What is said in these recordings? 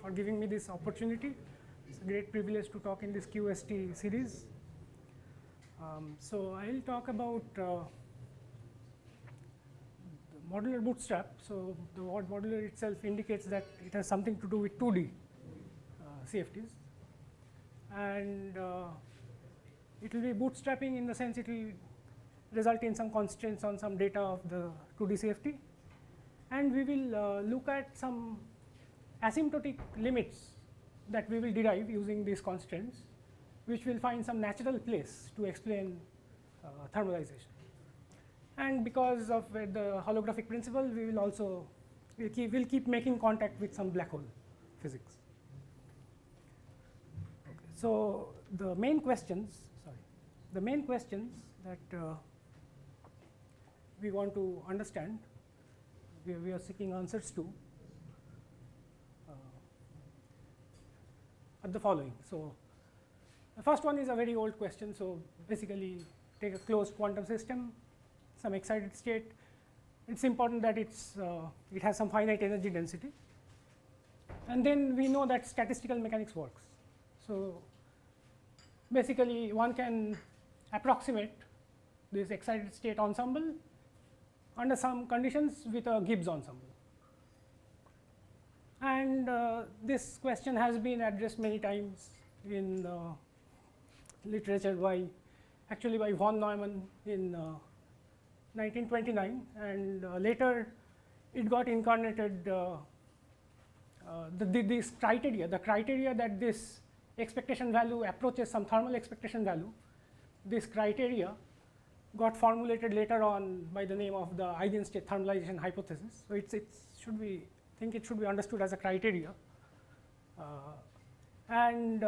for giving me this opportunity. It's a great privilege to talk in this QST series. So I'll talk about the modular bootstrap. So the word modular itself indicates that it has something to do with 2D CFTs. And it will be bootstrapping in the sense it will result in some constraints on some data of the 2D CFT. And we will look at some asymptotic limits that we will derive using these constraints, which will find some natural place to explain thermalization. And because of the holographic principle, we will also we'll keep making contact with some black hole physics. Okay. So the main questions that we want to understand, we are seeking answers to, are the following. So the first one is a very old question. So basically, take a closed quantum system, some excited state. It's important that it has some finite energy density. And then we know that statistical mechanics works. So basically, one can approximate this excited state ensemble under some conditions with a Gibbs ensemble. And this question has been addressed many times in literature by von Neumann in 1929, and later it got incarnated. This criteria, the criteria that this expectation value approaches some thermal expectation value, this criteria got formulated later on by the name of the eigenstate thermalization hypothesis. So it should be understood as a criteria, and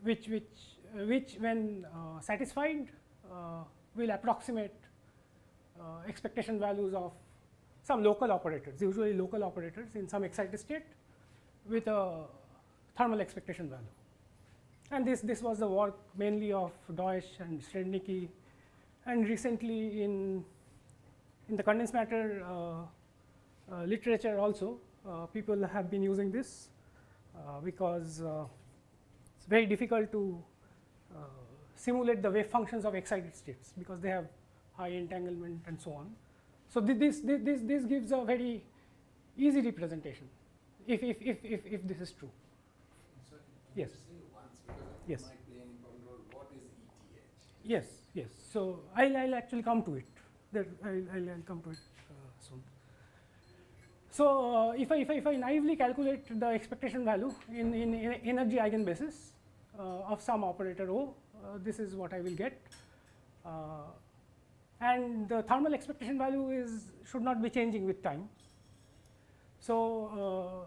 which when satisfied will approximate expectation values of some local operators, usually local operators in some excited state with a thermal expectation value. And this was the work mainly of Deutsch and Srednicki, and recently in the condensed matter literature also, people have been using this because it's very difficult to simulate the wave functions of excited states because they have high entanglement and so on. So this gives a very easy representation if this is true. So yes. Once because yes. might play an important role. What is ETH? Yes. So I'll actually come to it. I'll come to it soon. So if I naively calculate the expectation value in energy eigenbasis of some operator O, this is what I will get. And the thermal expectation value should not be changing with time. So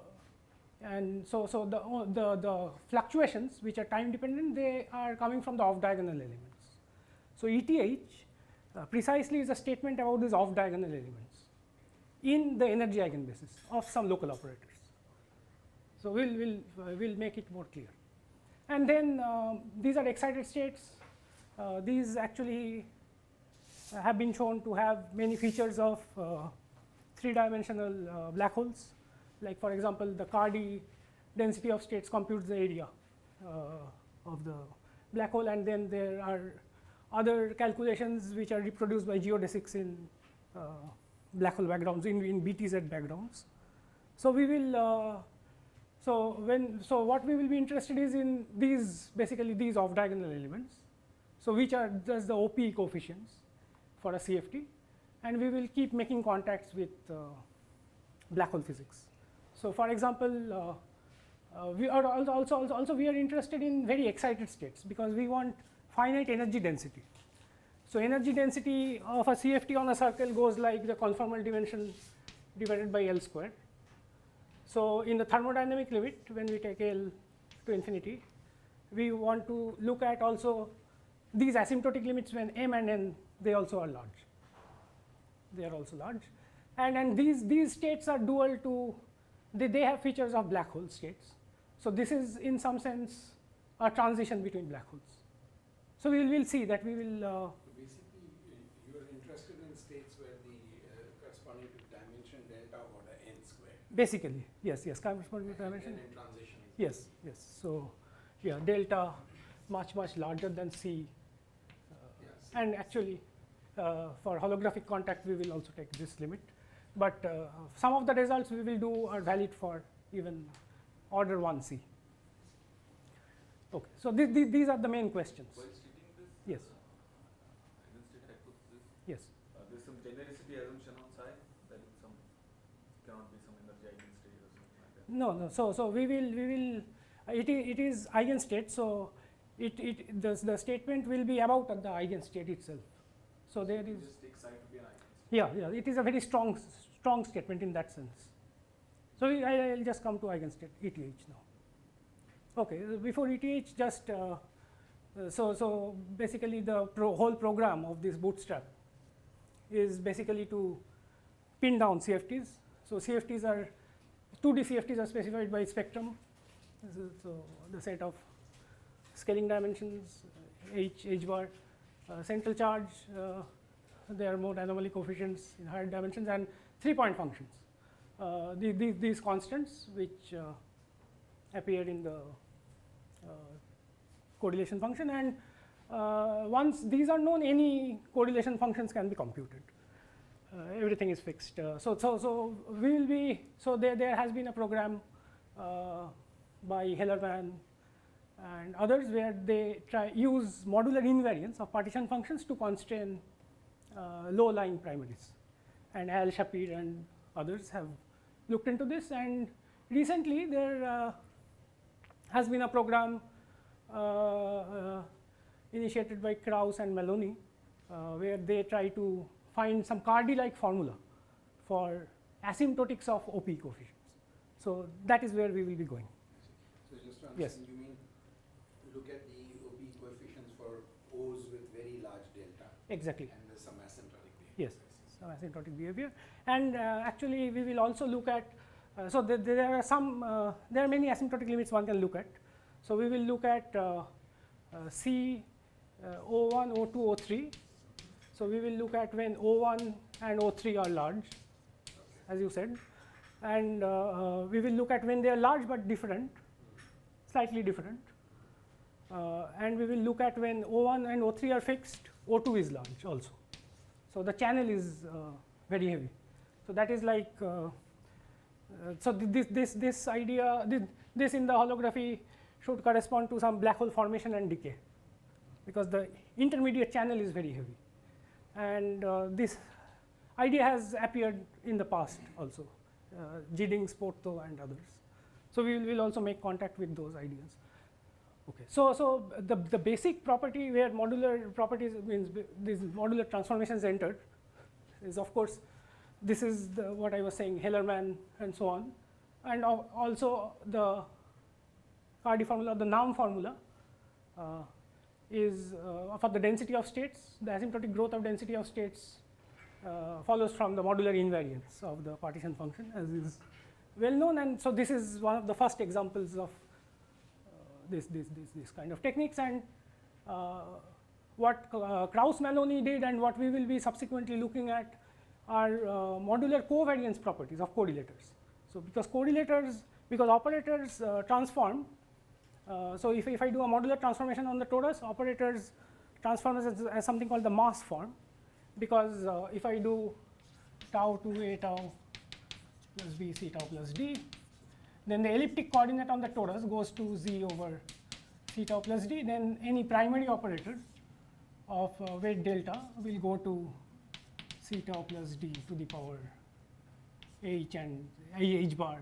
the fluctuations which are time dependent, they are coming from the off diagonal elements. So ETH precisely is a statement about these off diagonal elements in the energy eigenbasis of some local operators. So we'll make it more clear. And then these are excited states. These actually have been shown to have many features of three-dimensional black holes. Like for example, the Cardy density of states computes the area of the black hole, and then there are other calculations which are reproduced by geodesics in black hole backgrounds, in BTZ backgrounds. So we will so what we will be interested is in basically these off diagonal elements. So which are just the OP coefficients for a CFT, and we will keep making contacts with black hole physics. So for example, we are also we are interested in very excited states because we want finite energy density. So energy density of a CFT on a circle goes like the conformal dimension divided by L square. So in the thermodynamic limit, when we take L to infinity, we want to look at also these asymptotic limits when m and n, they also are large. They are also large, and these states are dual to, they have features of black hole states. So this is in some sense a transition between black holes. So we will see that we will. Basically, you are interested in states where the corresponding to dimension delta order n squared. Basically, yes, corresponding dimension. And in transition. Yes. So, yeah, delta much larger than C, Yes. and actually for holographic contact we will also take this limit, but some of the results we will do are valid for even order 1 C. Okay, so these are the main questions. While stating this, Yes. eigenstate hypothesis, Yes. there's some genericity assumption on psi that some cannot be some energy eigenstate or something like that. No. So we will. It is eigenstate. So the statement will be about the eigenstate itself. So there You is. just take psi to be an eigenstate. Yeah. It is a very strong statement in that sense. So I'll just come to eigenstate ETH now. Okay, before ETH, just so basically the whole program of this bootstrap is basically to pin down CFTs. So CFTs are 2D CFTs are specified by spectrum. So the set of scaling dimensions, h bar, central charge. There are more anomaly coefficients in higher dimensions, and 3-point functions. These constants which appear in the correlation function, and once these are known, any correlation functions can be computed. Everything is fixed. So we will be. So there has been a program by Hellerman and others where they use modular invariance of partition functions to constrain low-lying primaries, and Al Shapir and others have looked into this, and recently there has been a program initiated by Krauss and Maloney where they try to find some Cardy-like formula for asymptotics of OP coefficients. So that is where we will be going. So just to Yes. understand, you mean look at the OP coefficients for O's with very large delta. Exactly. And there's some asymptotic behavior. Yes, some asymptotic behavior, and actually we will also look at. So there are some. There are many asymptotic limits one can look at. So we will look at C, O1, O2, O3. So we will look at when O1 and O3 are large, as you said, and we will look at when they are large but different, slightly different, and we will look at when O1 and O3 are fixed, O2 is large also. So the channel is very heavy. So that is like. So this idea, this in the holography should correspond to some black hole formation and decay, because the intermediate channel is very heavy, and this idea has appeared in the past also, Giddings, Porto, and others. So we will also make contact with those ideas. Okay. So the basic property where modular properties means these modular transformations entered is, of course, this is what I was saying, Hellerman and so on, and also the Cardy formula, the NAM formula is for the density of states. The asymptotic growth of density of states follows from the modular invariance of the partition function, as is well known, and so this is one of the first examples of this kind of techniques, and what Krauss-Maloney did and what we will be subsequently looking at are modular covariance properties of correlators. So because operators transform, so if I do a modular transformation on the torus, operators transform as something called the mass form, because if I do tau to A tau plus B C tau plus D, then the elliptic coordinate on the torus goes to Z over C tau plus D, then any primary operator of weight delta will go to C tau plus D to the power H and H bar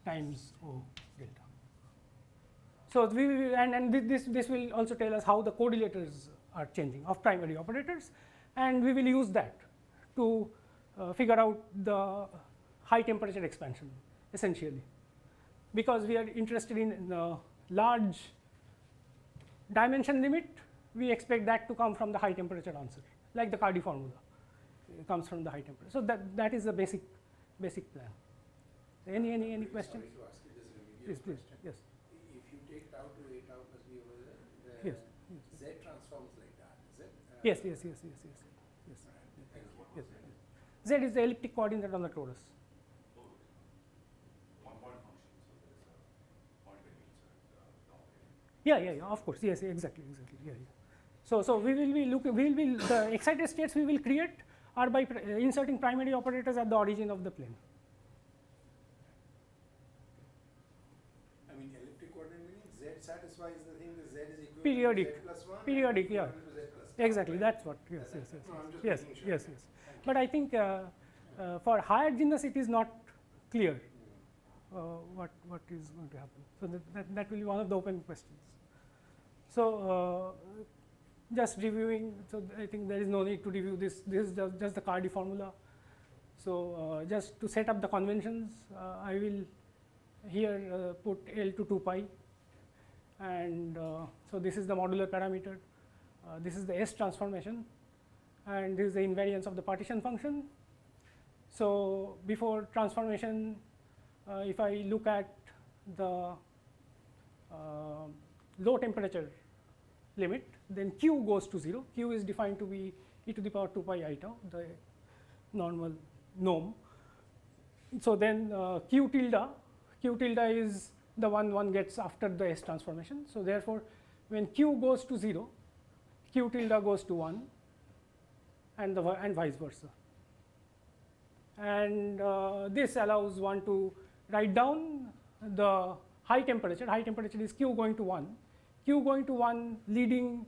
times O delta. So we will, and this will also tell us how the correlators are changing of primary operators, and we will use that to figure out the high temperature expansion essentially, because we are interested in large dimension limit. We expect that to come from the high temperature answer, like the Cardy formula comes from the high temperature. So that is the basic plan. Any question? Sorry to ask you this remedial Please. question. Yes. If you take tau to A tau plus B over there, Yes. Z transforms like that, is it? Yes. Thank you. Yes. Z is the elliptic coordinate on the torus. Oh, okay. Yeah, of course, yes, exactly, yeah. So we will be the excited states we will create are by inserting primary operators at the origin of the plane. I mean, elliptic coordinate meaning Z satisfies the thing that Z is equivalent Periodic. to Z plus 1 Periodic, and yeah. equivalent to Z plus tau, Exactly, right? that's what, yes. No, I'm just Yes, making sure. yes. Thank But I think for higher genus it is not clear what is going to happen. So that will be one of the open questions. So just reviewing, so I think there is no need to review this. This is just the Cardi formula. So just to set up the conventions, I will here put L to 2 pi, and so this is the modular parameter. This is the S transformation, and this is the invariance of the partition function. So before transformation, if I look at the low temperature limit, then Q goes to 0. Q is defined to be e to the power 2 pi I tau, the normal norm. So then Q tilde is the one gets after the S transformation. So therefore, when Q goes to 0, Q tilde goes to 1, and vice versa. And this allows one to write down the high temperature. High temperature is Q going to 1. Q going to 1 leading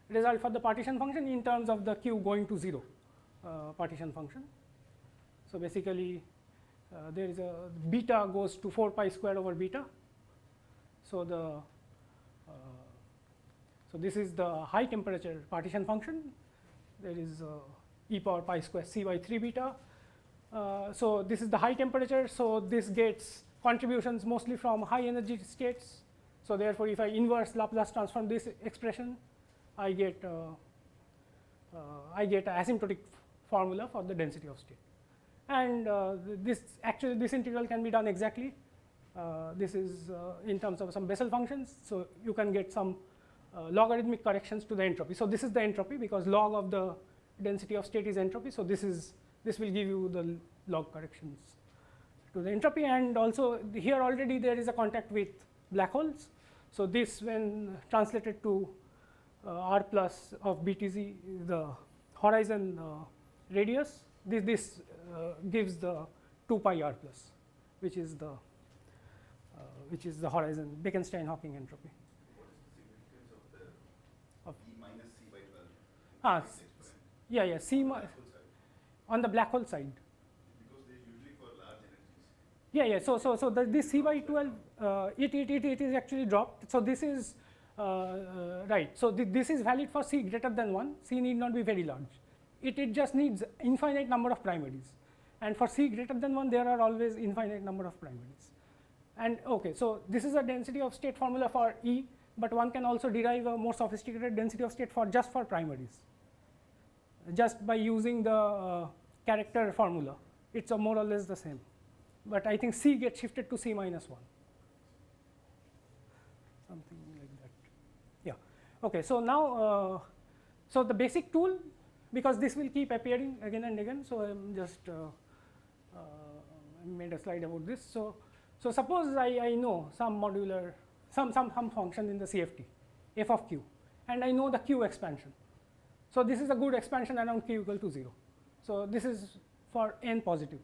result for the partition function in terms of the Q going to 0 partition function. So basically, there is a beta goes to 4 pi square over beta. So so this is the high temperature partition function. There is e power pi square c by 3 beta. So this is the high temperature. So this gets contributions mostly from high energy states. So therefore, if I inverse Laplace transform this expression, I get an asymptotic formula for the density of state. And this integral can be done exactly. This is in terms of some Bessel functions. So you can get some logarithmic corrections to the entropy. So this is the entropy because log of the density of state is entropy. So this will give you the log corrections to the entropy. And also here already there is a contact with black holes. So this, when translated to r plus of BTZ, the horizon radius, this gives the 2 pi r plus, which is the horizon Bekenstein-Hawking entropy. What is the significance of the E minus C by 12? Yeah, C on the black hole side. Because they usually for large energies. So this C by 12, it is actually dropped. So this is right. So this is valid for C greater than 1. C need not be very large. It just needs infinite number of primaries. And for C greater than 1, there are always infinite number of primaries. And okay, so this is a density of state formula for E, but one can also derive a more sophisticated density of state for just for primaries, just by using the character formula. It's more or less the same. But I think C gets shifted to C minus 1. Something like that. Yeah. Okay, so now, so the basic tool, because this will keep appearing again and again, so I'm just I made a slide about this. So suppose I know some modular, some function in the CFT, f of q, and I know the q expansion. So this is a good expansion around q equal to 0. So this is for n positive.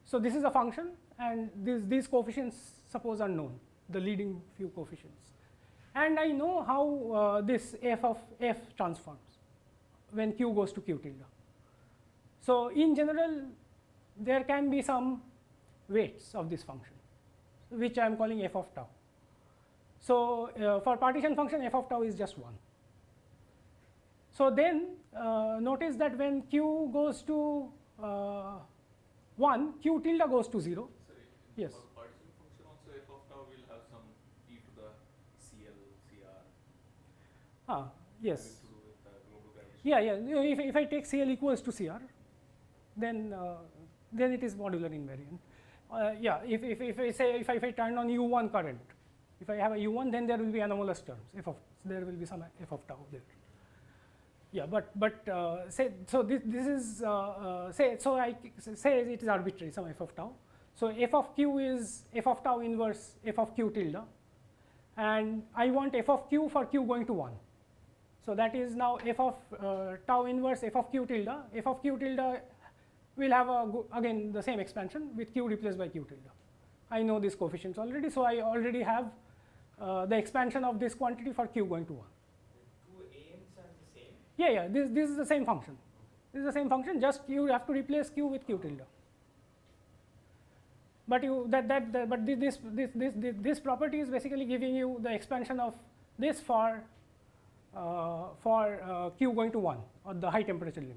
So this is a function, and these coefficients suppose are known, the leading few coefficients. And I know how this f of f transforms when q goes to q tilde. So in general, there can be some weights of this function, which I am calling f of tau. So for partition function, f of tau is just 1. So then notice that when q goes to 1, q tilde goes to 0. Sorry, Yes. for partition function also f of tau will have some e to the CL, CR. Yes. Having to do with global gravity. Yeah. If I take CL equals to CR, then it is modular invariant. If I turn on U1 current, if I have a U1, then there will be anomalous terms. There will be some f of tau there. Yeah, but say so this is so I say it is arbitrary, some f of tau. So f of q is f of tau inverse f of q tilde. and I want f of q for q going to 1. So that is now f of tau inverse f of q tilde. F of q tilde will have again the same expansion with q replaced by q tilde. I know these coefficients already, so I already have the expansion of this quantity for q going to 1. Two AMs are the same? Yeah, this is the same function. This is the same function, just you have to replace q with q tilde. But this property is basically giving you the expansion of this for q going to 1 or the high temperature limit.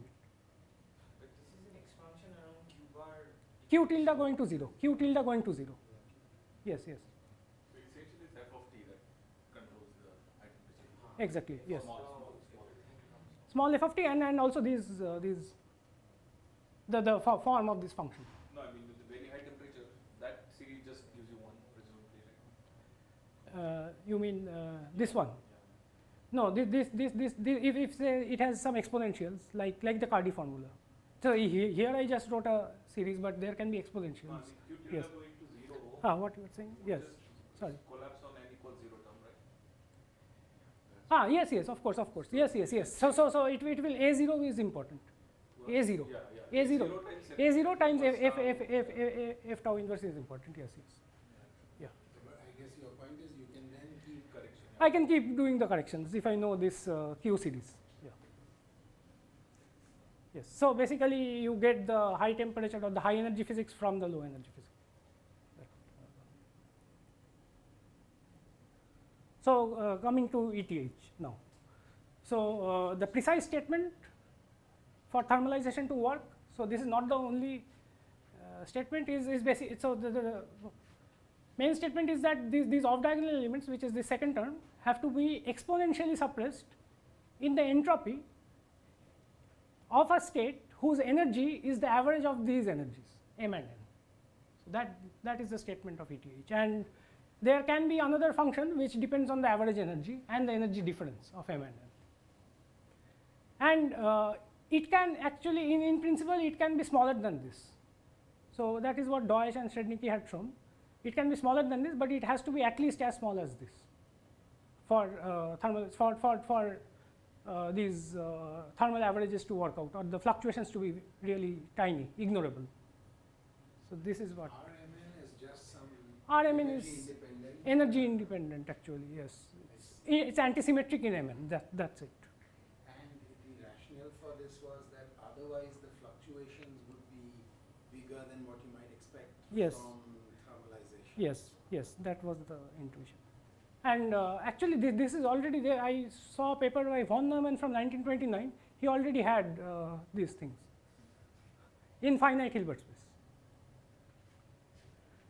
But this is an expansion around q bar. Q tilde going to 0. Q tilde going to 0. Yes. So essentially it's f of t that controls the high temperature. Exactly. Yes. Small. Small f of t and also the form of this function. No, I mean with the very high temperature, that series just gives you 1 presumably, right? You mean this one? No, this if say it has some exponentials like the Cardi formula. So here I just wrote a series, but there can be exponentials. No, I mean q tilde Yes. going to 0. What you were saying? Yes. Just Sorry. collapse on n equals 0 term, right? Yes, of course. Yes. So it will A0 is important. A0. Yeah. A0 times f tau inverse is important. Yes. Yeah. But I guess your point is you can then keep correction. I can keep doing the corrections if I know this q series. Yeah. Yes. So basically, you get the high temperature or the high energy physics from the low energy physics. So coming to ETH now. So the precise statement for thermalization to work. So this is not the only statement. Is basic. So the main statement is that these off-diagonal elements, which is the second term, have to be exponentially suppressed in the entropy of a state whose energy is the average of these energies, m and n. So that is the statement of ETH. And there can be another function which depends on the average energy and the energy difference of m and n. And it can actually, in principle, it can be smaller than this. So that is what Deutsch and Srednicki had shown. It can be smaller than this, but it has to be at least as small as this for these thermal averages to work out, or the fluctuations to be really tiny, ignorable. So this is what RMN is just some RMN is independent. energy independent actually. Yes, it's antisymmetric in Mn. That's it. And the rationale for this was that otherwise the fluctuations would be bigger than what you might expect Yes. from thermalization. Yes, that was the intuition. And actually, this is already there. I saw a paper by von Neumann from 1929. He already had these things in finite Hilbert space.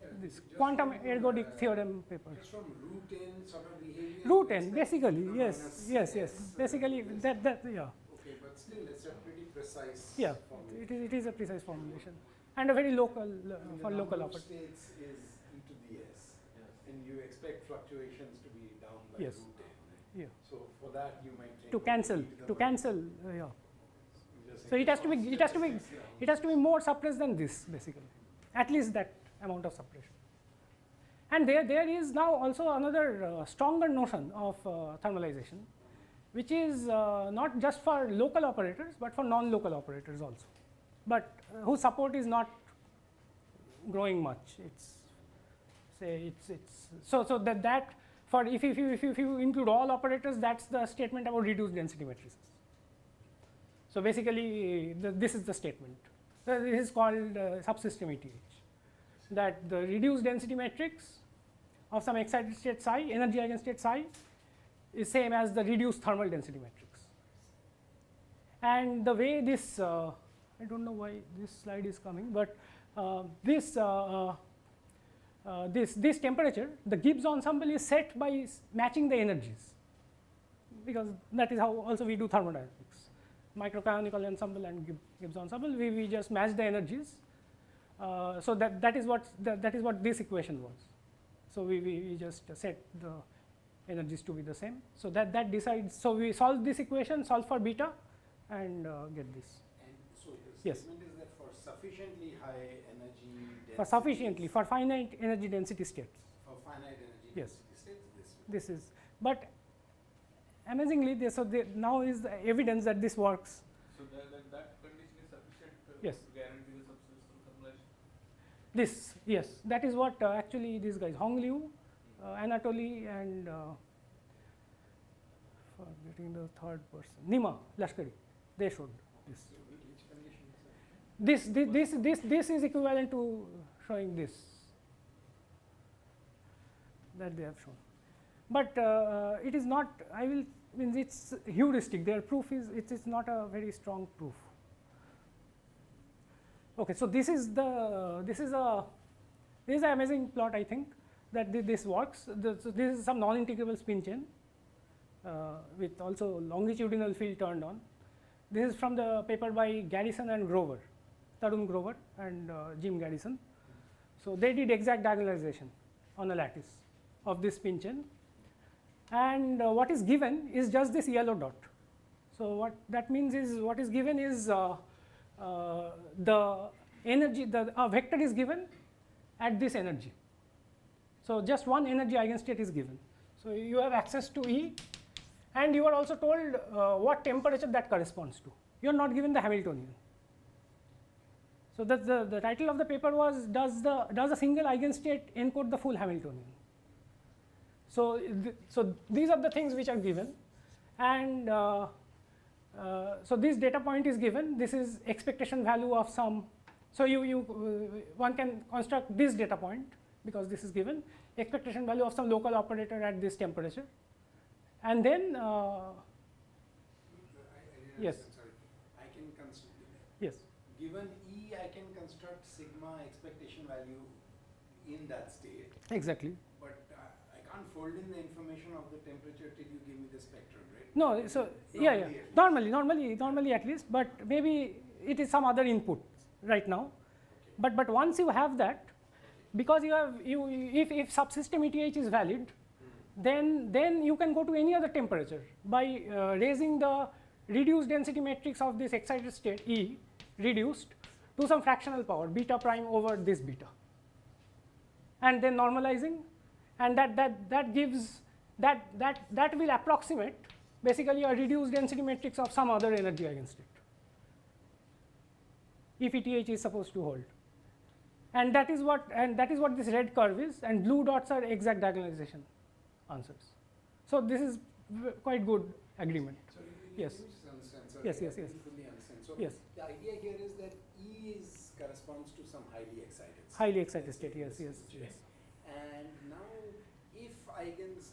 Yeah, This just quantum from, ergodic theorem paper. Just from root n sort of behavior. Root you n, expect basically, the yes. minus Basically, this. yeah. Okay, but still it's a pretty precise Yeah, formulation. it is a precise formulation and a very local I mean, for the local number of operators. states is e to the s, Yes. and you expect fluctuations to be down by Yes. root n. Right? Yeah. So for that you might think To of cancel, e to the to minus- cancel, yeah. you just So think it has to be, it's it has to be, statistics down. it has to be more suppressed than this, basically. At least that amount of suppression. And there is now also another stronger notion of thermalization, which is not just for local operators, but for non-local operators also, but whose support is not growing much. So that for if you include all operators, that's the statement about reduced density matrices. So basically, this is the statement. This is called subsystem ETH. That the reduced density matrix of some excited state psi, energy eigenstate psi, is same as the reduced thermal density matrix. And the way this, I don't know why this slide is coming, but this temperature, the Gibbs ensemble is set by matching the energies, because that is how also we do thermodynamics. Microcanonical ensemble and Gibbs ensemble, we just match the energies. So that is what this equation was. So we just set the energies to be the same. So that decides. So we solve this equation, solve for beta, and get this. And so the Yes. statement is that for sufficiently high energy For sufficiently, for finite energy density states. for finite energy Yes. density states, this this is, but amazingly, now is the evidence that this works. So that condition is sufficient Yes. to guarantee the subsystem thermalation? This, yes, that is what actually these guys, Hong Liu, Anatoly, and forgetting the third person, Nima Lashkari, they showed this. So which condition is that? This is equivalent to showing this that they have shown, but it is not. It's heuristic. Their proof is it is not a very strong proof. Okay, so this is an amazing plot, I think, that this works. So this is some non-integrable spin chain with also longitudinal field turned on. This is from the paper by Garrison and Grover, Tarun Grover and Jim Garrison. So they did exact diagonalization on a lattice of this spin chain, and what is given is just this yellow dot. So what that means is what is given is the energy, the vector is given at this energy. So just one energy eigenstate is given. So you have access to E, and you are also told what temperature that corresponds to. You are not given the Hamiltonian. So that's the title of the paper was does a single eigenstate encode the full Hamiltonian? So these are the things which are given, and so this data point is given. This is expectation value of some. So one can construct this data point because this is given, expectation value of some local operator at this temperature, and then yes. I'm sorry. I can construct. Yes. Given E, I can construct sigma expectation value in that state. Exactly. But I can't fold in the information of the temperature till you give me the spectrum, right? No, so normally at least, but maybe it is some other input right now. Okay. But once you have that, because if subsystem ETH is valid, then you can go to any other temperature by raising the reduced density matrix of this excited state E reduced to some fractional power beta prime over this beta, and then normalizing, and that gives that will approximate basically a reduced density matrix of some other energy eigenstate if ETH is supposed to hold, and that is what this red curve is, and blue dots are exact diagonalization answers. So this is quite good agreement. So Yes. Let me just understand. So Yes, I yes, yes. didn't fully understand. So Yes. the idea here is that E corresponds to some highly excited state. Highly excited state. Yes. And now, if eigens,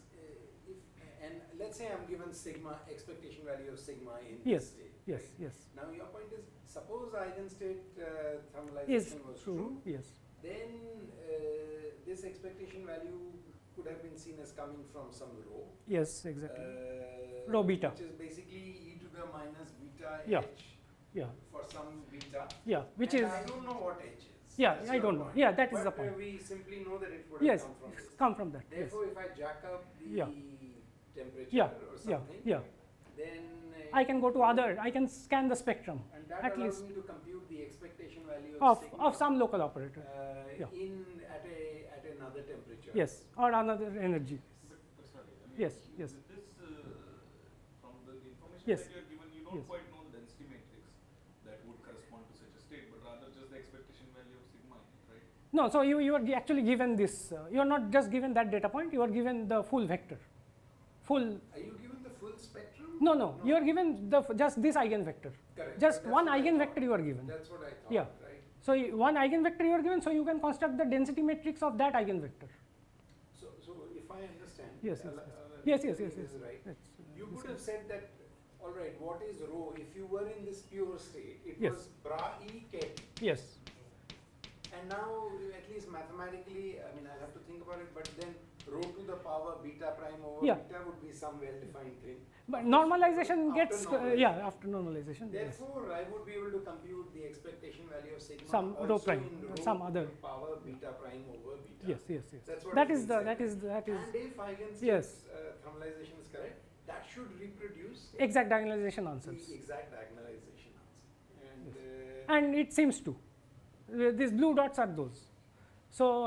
and let's say I'm given sigma expectation value of sigma in Yes. this state. Yes. right? Yes. Now your point is, suppose eigenstate Is thermalization was true. Yes. then this expectation value could have been seen as coming from some rho. Yes. Exactly. Rho beta. Which is basically e to the minus beta Yeah. h Yeah. for some beta. Yeah. Which And is I don't know what h is. yeah. That's I your don't know. point. Yeah. That is But the point. we simply know that it would Yes. have come from this. Come from that. Yes. Therefore, if I jack up the Yeah. temperature Yeah. or Yeah. something, Yeah. then I can go to other. I can scan the spectrum and that at allows least me to compute the expectation value of sigma, some local operator. uh, yeah. at another temperature. Yes. Or another energy. But sorry, I mean, Yes, yes. With this, from the information Yes. that you are given, you don't Yes. quite know the density matrix that would correspond to such a state, but rather just the expectation value of sigma, right? No. So you are actually given this. You are not just given that data point. You are given the full vector. Full. Are you given the full spectrum? No. You are given just this eigenvector. Correct. Just That's one what I eigenvector thought. you are given. That's what I thought. Yeah. Right. So one eigenvector you are given. So you can construct the density matrix of that eigenvector. So if I understand. Yes, yes, yes. Yes. This is right. That's, You this could have is- said that, all right, what is rho? If you were in this pure state, it Yes. was bra e ket. Yes. And now, at least mathematically, I mean, I'll have to think about it, but then rho to the power beta prime over Yeah. beta would be some well-defined thing. But normalization After gets normalization. after normalization. Yes. Therefore, I would be able to compute the expectation value of sigma Some also rho prime, in rho some to other. the power beta prime over beta. Yes. That's what That has is been the said. that is And if eigenstates Yes. thermalization is correct, that should reproduce exact diagonalization answers. the exact diagonalization answer. And And it seems to. These blue dots are those. So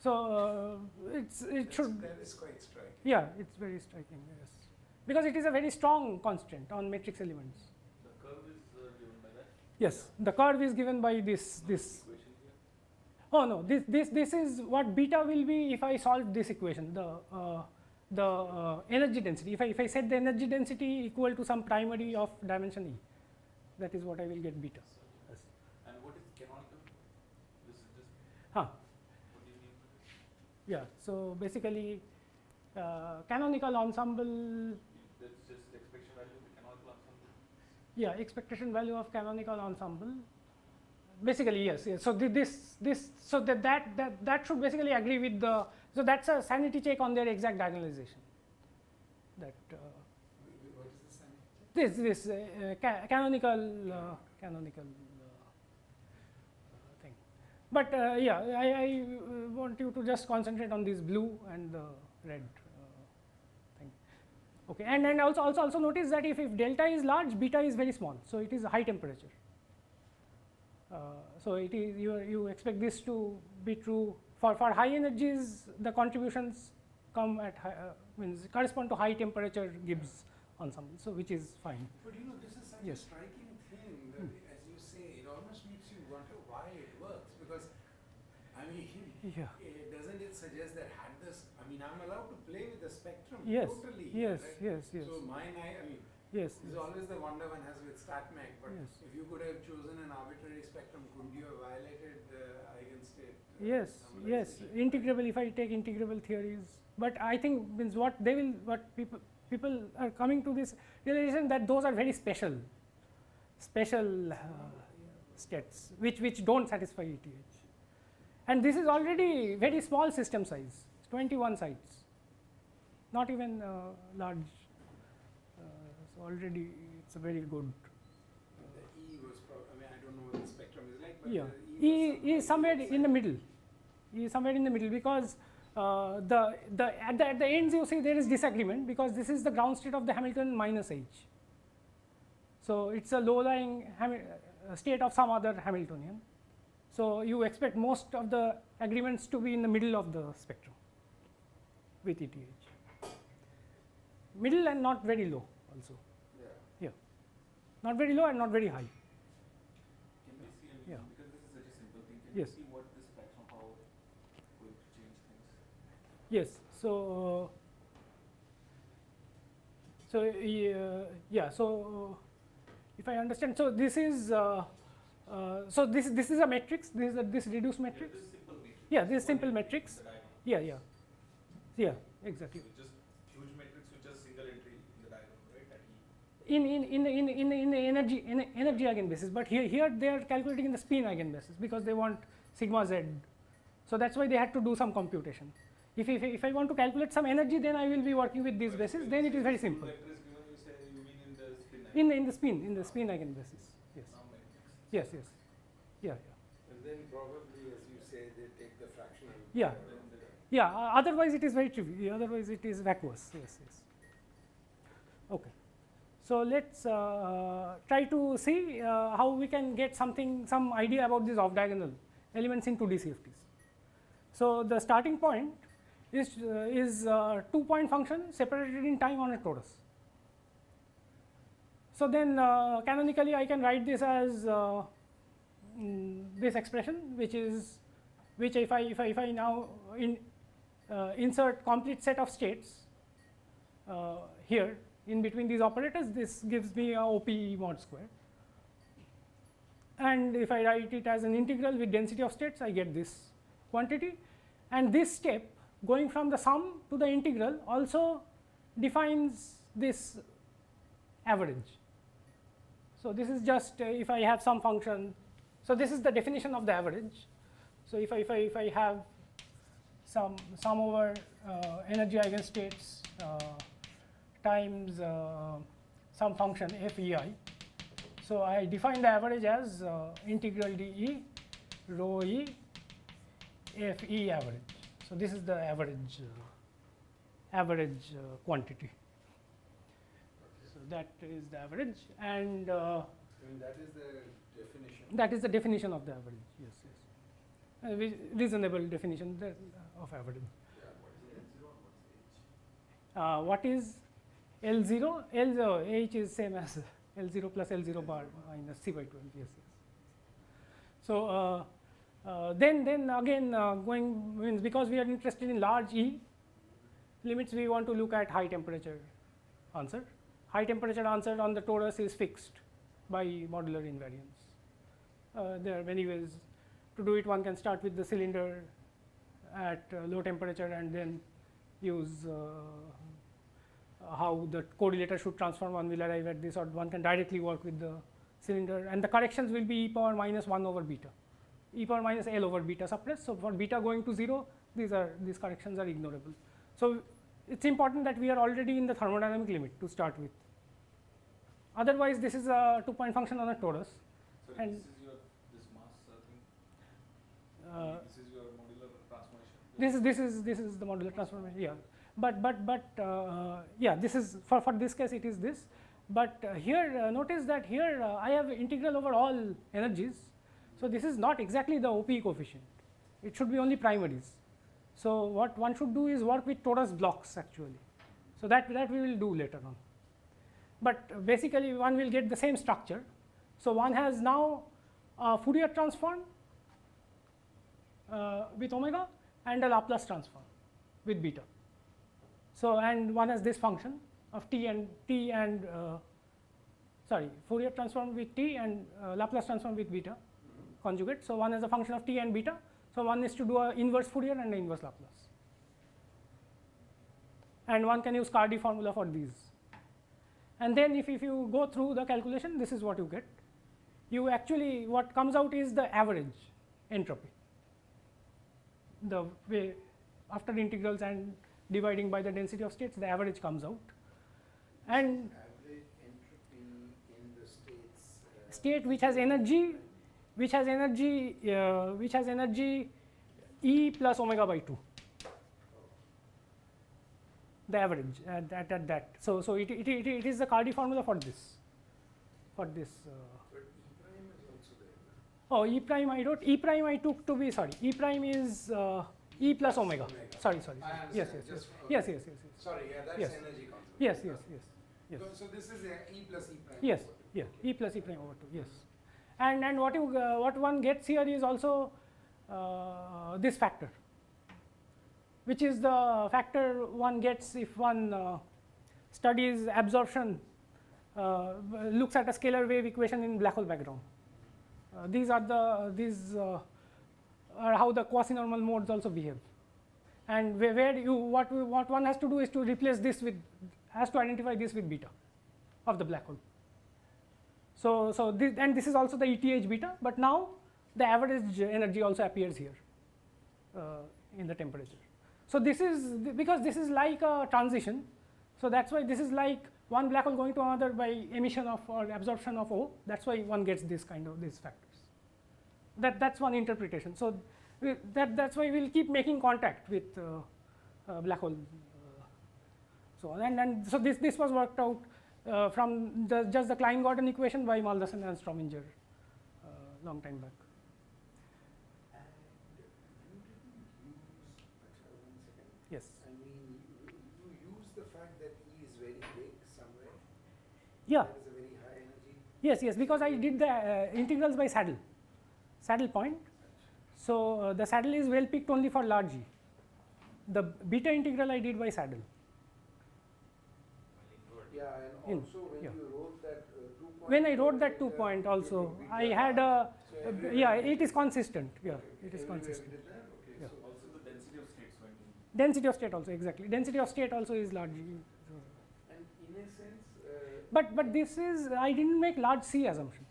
So it should. That is quite striking. Yeah, it's very striking. Yes, because it is a very strong constant on matrix elements. The curve is given by that Yes, the curve is given by this. equation here. Oh no, this is what beta will be if I solve this equation. The energy density. If I set the energy density equal to some primary of dimension e, that is what I will get beta. Yes. And what is canonical? This is just Huh. what do you mean by this? Yeah. So basically, canonical ensemble. That's just expectation value of the canonical ensemble. Yeah, expectation value of canonical ensemble. Basically, yes. So so that should basically agree with the. So that's a sanity check on their exact diagonalization. That What is the sign? this canonical thing. But yeah, I want you to just concentrate on this blue and the red thing. Okay, and also notice that if delta is large, beta is very small. So it is high temperature. So it is you expect this to be true for high energies. The contributions come at means correspond to high temperature Gibbs ensemble. So which is fine. But you know, this is such Yes. a striking thing that, as you say, it almost makes you wonder why it works. Because, I mean, Yeah. doesn't it suggest that had this? I mean, I'm allowed to play with the spectrum Yes. totally. Yes. Right? Yes. Yes. So mine, I mean, Yes. this is always the wonder one has with StatMech. But Yes. if you could have chosen an arbitrary spectrum, couldn't you have violated the eigenstate? Yes, yes, normalization? integrable. If I take integrable theories, but I think means what people are coming to this realization that those are very special states which don't satisfy ETH, and this is already very small system size, 21 sites, not even large. So already it's a very good. The E was probably, I mean, I don't know what the spectrum is like, but Yeah, the E is somewhere in the middle. E is somewhere in the middle because at the ends you see there is disagreement because this is the ground state of the Hamilton minus H. So it's a low-lying state of some other Hamiltonian. So you expect most of the agreements to be in the middle of the spectrum with ETH. Middle and not very low also. Yeah. Not very low and not very high. Can we see, Yeah. because this is such a simple thing, can Yes. we see what this spectrum, how going to change things? Yes. So yeah. So if I understand, so this is so this is a matrix. This reduced matrix. This is simple matrix. Yeah, this is What simple it is matrix. in the diagram. Yeah, exactly. So just huge matrix with just single entry in the diagram, right? At E. In the energy eigenbasis, but here they are calculating in the spin eigenbasis because they want sigma z. So that's why they had to do some computation. If I want to calculate some energy, then I will be working with this basis. Then it is very simple. Vector is given, you say you mean in the spin diagram. In the spin eigenbasis. Yes. Now matrix. Yes. Yeah. And then probably, as you say, they take the fractional. Yeah. Then the- Yeah, otherwise it is very trivial, otherwise it is vacuous, yes. Okay. So let's try to see how we can get some idea about these off-diagonal elements in 2D CFTs. So the starting point is 2-point function separated in time on a torus. So then canonically I can write this as this expression, which if I now insert complete set of states here in between these operators, this gives me a OPE mod square. And if I write it as an integral with density of states, I get this quantity. And this step going from the sum to the integral also defines this average. So this is just if I have some function. So this is the definition of the average. So if I have some sum over energy eigenstates times some function FEI. So I define the average as integral dE rho E FE average. So this is the average quantity. So that is the average, and And that is the definition. that is the definition of the average. Yes. Reasonable definition of average. Yeah, what is L0 and what's H? What is L0? L0, H is same as L0 plus L0 bar minus C by 12, yes, yes. So then again going means because we are interested in large E limits, we want to look at high temperature answer. High temperature answer on the torus is fixed by modular invariance. There are many ways to do it. One can start with the cylinder at low temperature and then use how the correlator should transform. One will arrive at this, or one can directly work with the cylinder, and the corrections will be e power minus 1 over beta, e power minus L over beta suppressed. So for beta going to 0, these corrections are ignorable. So it's important that we are already in the thermodynamic limit to start with. Otherwise, this is a 2-point function on a torus. So And this is your this mass thing. This is your modular transformation. This is the modular transformation. Yeah, but yeah, this is for this case it is this. But here notice that here I have integral over all energies. So this is not exactly the OPE coefficient. It should be only primaries. So what one should do is work with torus blocks actually. So that we will do later on. But basically one will get the same structure. So one has now a Fourier transform with omega and a Laplace transform with beta. So and one has this function of Fourier transform with t and Laplace transform with beta conjugate. So one has a function of t and beta. So one is to do an inverse Fourier and an inverse Laplace. And one can use Cardy formula for these. And then if you go through the calculation, this is what you get. You actually, what comes out is the average entropy. The way after integrals and dividing by the density of states, the average comes out. And Average entropy in the states. State which has energy E plus omega by 2. The average at that. So it is the Cardy formula for this. But E prime is also there. Oh, E prime I wrote. E prime I took to be E prime is E plus omega. Sorry. I Yes. understand. Just for- Yes. Sorry, yeah, that's Yes. energy conservation. Yes. So this is E plus E prime. Yes, over two. yeah, Okay. E plus E prime over 2, yes. And what one gets here is also this factor, which is the factor one gets if one studies absorption, looks at a scalar wave equation in black hole background. These are how the quasi-normal modes also behave. And what one has to do is to replace this with, has to identify this with beta of the black hole. So this is also the ETH beta, but now the average energy also appears here in the temperature. So this is because this is like a transition. So that's why this is like one black hole going to another by emission of or absorption of O. That's why one gets this kind of these factors. That's one interpretation. So that's why we'll keep making contact with black hole. So so this was worked out from just the Klein-Gordon equation by Maldacen and Strominger long time back. And you didn't use, one second. Yes. I mean, you use the fact that E is very big somewhere. Yeah. That is a very high energy. Yes. Because I did the integrals by saddle point. So the saddle is well picked only for large E. The beta integral I did by saddle. Yeah, and also when yeah. you wrote that 2 point. When I wrote that 2 point also, I had yeah, it is consistent. Yeah, it is consistent. Okay, Yeah. so Also the density of states went in. Density of state also, exactly. Density of state also is large E. So and in a sense, but this is, I didn't make large C assumption.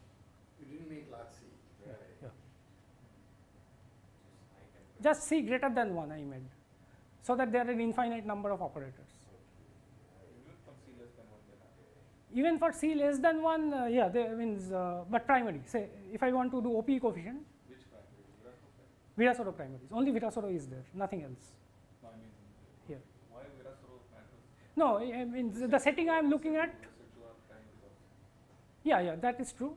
you didn't make large C. Right. Yeah. Just C greater than 1 I made, so that there are an infinite number of operators. Even for C less than 1, they are Even for C less than 1, yeah, there means, but primary. Say, if I want to do OPE coefficient, which primary? Virasoro primaries. Only Virasoro is there, nothing else. No, I mean, Here. why Virasoro matters? No, I mean the setting I am looking at. Yeah, that is true,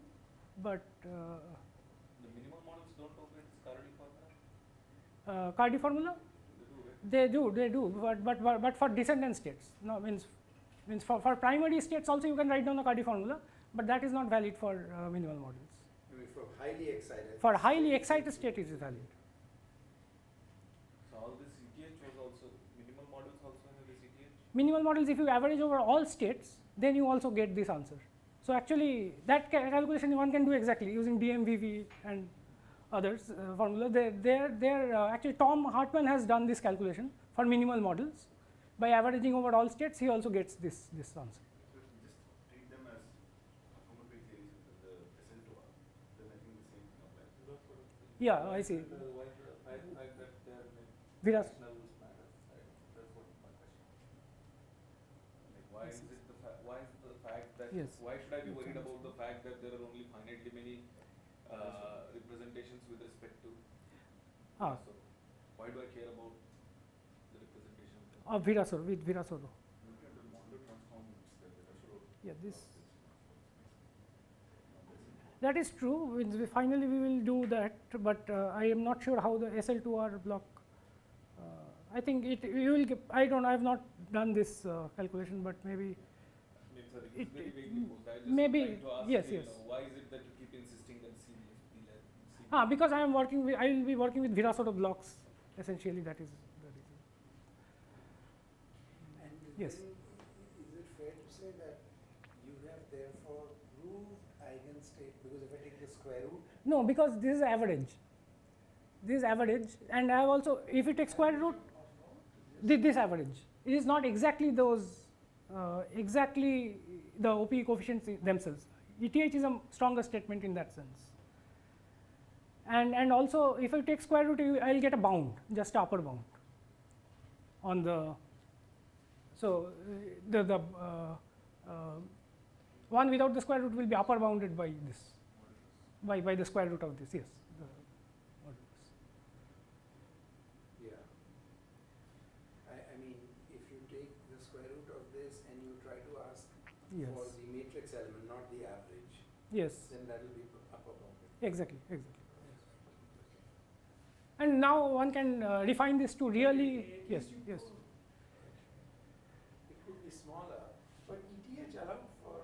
but The minimal models don't operate Cardy formula? Cardy formula. They do, They do, but for descendant states. No, means for primary states also you can write down the Cardi formula, but that is not valid for minimal models. Maybe for highly excited. For highly excited state it is valid. So all this CTH was also minimal models also in the CTH. Minimal models, if you average over all states, then you also get this answer. So actually that calculation one can do exactly using DMVV and others formula. Actually Tom Hartman has done this calculation for minimal models. By averaging over all states, he also gets this answer. So just treat them as homotopy theories with the SL2R, then I think the same thing applies. Yeah, I see. Why the fact that they are Viras. rational matters, that's what my question. Like why is it why is the fact that Yes. why should I be worried about the fact that there are only finitely many representations with respect to? Ah. So why do I care about the representation? Virasoro, with Virasoro. Look at the modular transform that Virasoro. Yeah, this. That is true. Finally, we will do that, but I am not sure how the SL2R block. I think you will. I have not done this calculation, but maybe. Sorry, it's very vaguely posed. I just maybe, trying to ask yes, you, yes. why is it that you keep insisting that C? Because I am working with. I will be working with Virasoro blocks. Essentially, that is the reason. And Yes. then is it fair to say that you have therefore proved eigenstate, because if I take the square root, No, because this is average. This is average, and I have also, if you take square root, this average. It is not exactly those, exactly the OPE coefficients themselves. ETH is a stronger statement in that sense. And also, if I take square root, I will get a bound, just upper bound on the. So the one without the square root will be upper bounded by this, by the square root of this. Yes. yeah. I mean, if you take the square root of this and you try to ask Yes. for the matrix element, not the average, Yes. then that will be upper bounded. Exactly. And now one can refine this to really. Yes. Yes. It could be smaller, but ETH allowed for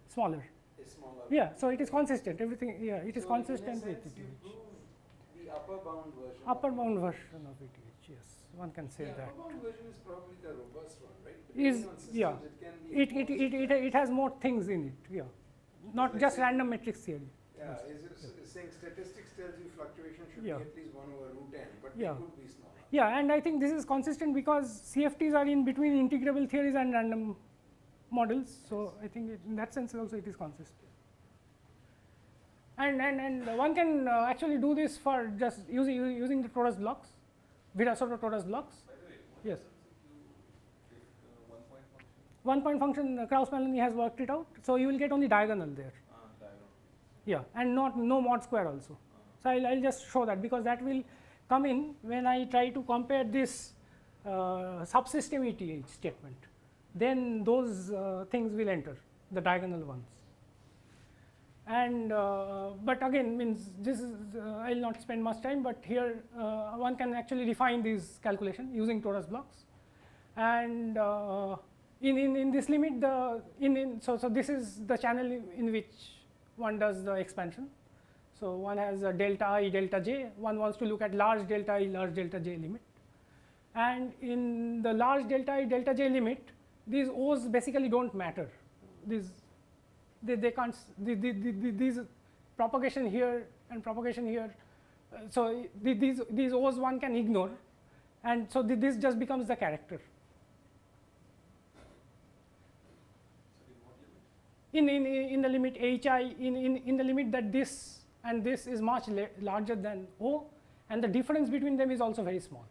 Smaller. a smaller. Yeah. So it is consistent. Everything. Yeah. It is So consistent in a with sense, you ETH. proved the upper bound version. Upper of bound ETH. version of ETH. Yes. One can say The that. upper bound version is probably the robust one, right? Is- Depending on systems, yeah. it can be. It has more things in it. Yeah. Not Like just say- random matrix theory. Yeah, saying statistics tells you fluctuation should Yeah. be at least 1 over root n, but Yeah. it could be smaller. Yeah, and I think this is consistent because CFTs are in between integrable theories and random models. So I think in that sense also it is consistent. And one can actually do this for just using the torus blocks, Virasoro torus blocks. By the way, Yes. if you take 1 point function, 1 point function, Krauss-Maloney has worked it out. So you will get only diagonal there. diagonal. Yeah, and no mod square also. So I'll just show that because that will come in when I try to compare this subsystem ETH statement. Then those things will enter, the diagonal ones. And but again, means this is I'll not spend much time, but here one can actually refine these calculation using torus blocks. And in this limit, so this is the channel in which one does the expansion. So one has a delta I, delta j. One wants to look at large delta I, large delta j limit. And in the large delta I, delta j limit, these O's basically don't matter. They can't. These propagation here and propagation here. So these O's one can ignore, and so this just becomes the character. In the limit hi, in the limit that this and this is much larger than O, and the difference between them is also very small.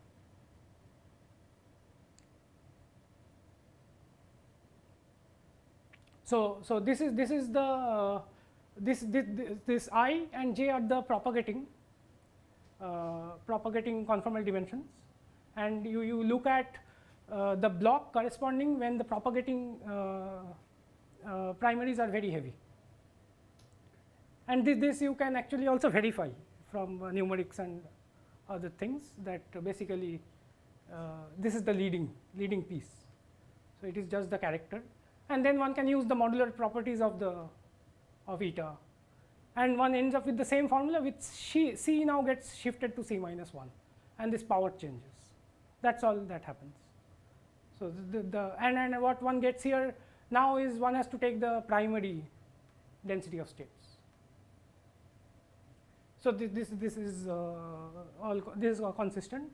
So this is the this I and j are the propagating conformal dimensions, and you look at the block corresponding when the propagating primaries are very heavy. And this you can actually also verify from numerics and other things that basically this is the leading piece. So it is just the character, and then one can use the modular properties of eta, and one ends up with the same formula with C now gets shifted to C minus 1, and this power changes. That's all that happens. So and what one gets here now is one has to take the primary density of states. So this is all consistent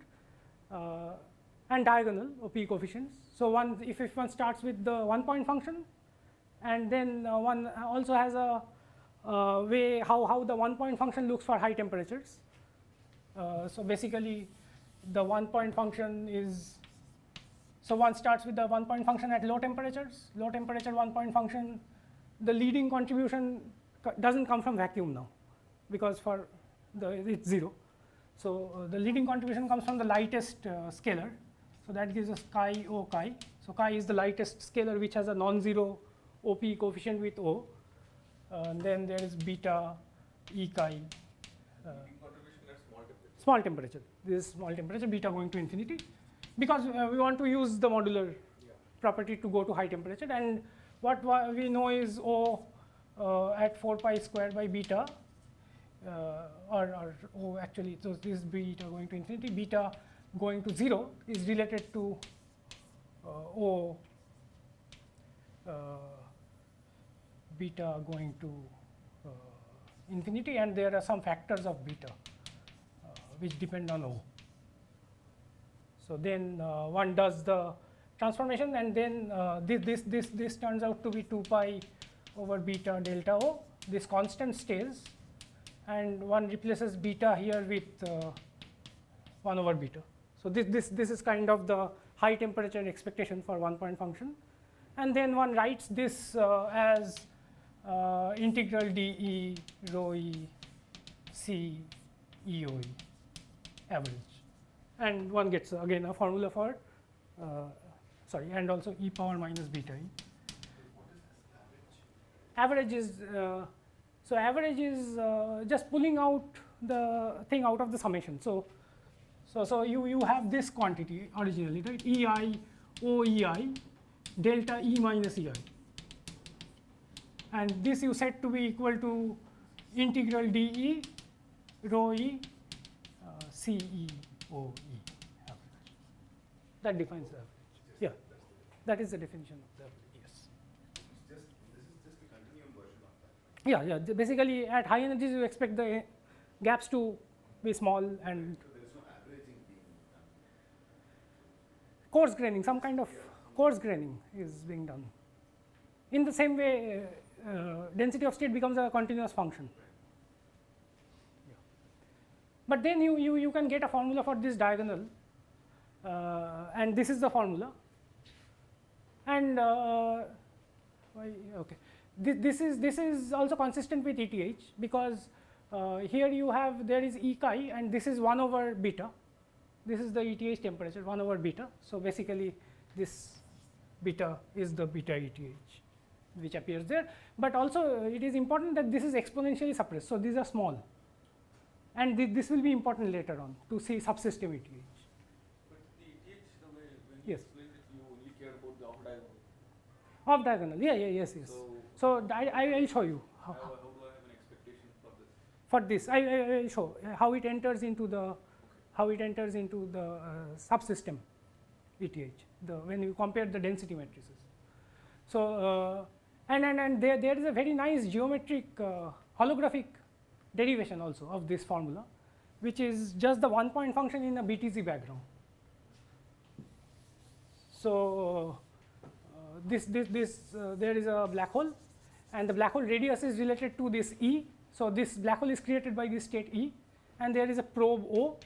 and diagonal OP coefficients. So if one starts with the 1-point function, and then one also has a way how the 1-point function looks for high temperatures. So basically, the 1-point function is, so one starts with the 1-point function at low temperatures. Low temperature 1-point function, the leading contribution doesn't come from vacuum now, because for it's 0. So the leading contribution comes from the lightest scalar. So that gives us chi O chi. So chi is the lightest scalar which has a non-zero OP coefficient with O. And then there is beta E chi. Contribution at Small temperature. This is small temperature, beta going to infinity, because we want to use the modular property to go to high temperature. And what we know is O at 4 pi square by beta, or O actually, so this is beta going to infinity, beta going to 0 is related to O beta going to infinity, and there are some factors of beta which depend on O. So then one does the transformation, and then this turns out to be 2 pi over beta delta O. This constant stays, and one replaces beta here with 1 over beta. So this is kind of the high temperature expectation for 1-point function, and then one writes this as integral dE rho e c e o e average, and one gets again a formula for and also e power minus beta e. Average is so average is just pulling out the thing out of the summation. So you have this quantity originally, right? EI OEI delta E minus EI, and this you set to be equal to integral dE rho e CEOE average. That defines the average. Yeah, that is the definition of the average. Yes. This is just a continuum version of that. Yeah. Basically, at high energies, you expect the gaps to be small, and So there is no averaging being done. coarse graining, some kind of coarse graining is being done. In the same way, density of state becomes a continuous function. Yeah. But then you can get a formula for this diagonal, and this is the formula. And okay, this is also consistent with ETH, because here you have, there is E chi, and this is 1 over beta. This is the ETH temperature, 1 over beta. So basically, this beta is the beta ETH which appears there. But also it is important that this is exponentially suppressed. So these are small, and this will be important later on to see subsystem ETH. But the ETH, the way when Yes. you explain it, you only care about the off diagonal. Off diagonal, yes. So I will show you How do I have an expectation for this? for this. I will show how it enters into the subsystem ETH. When you compare the density matrices. So and there is a very nice geometric holographic derivation also of this formula, which is just the 1-point function in a BTZ background. So there is a black hole, and the black hole radius is related to this E. So this black hole is created by this state E, and there is a probe O,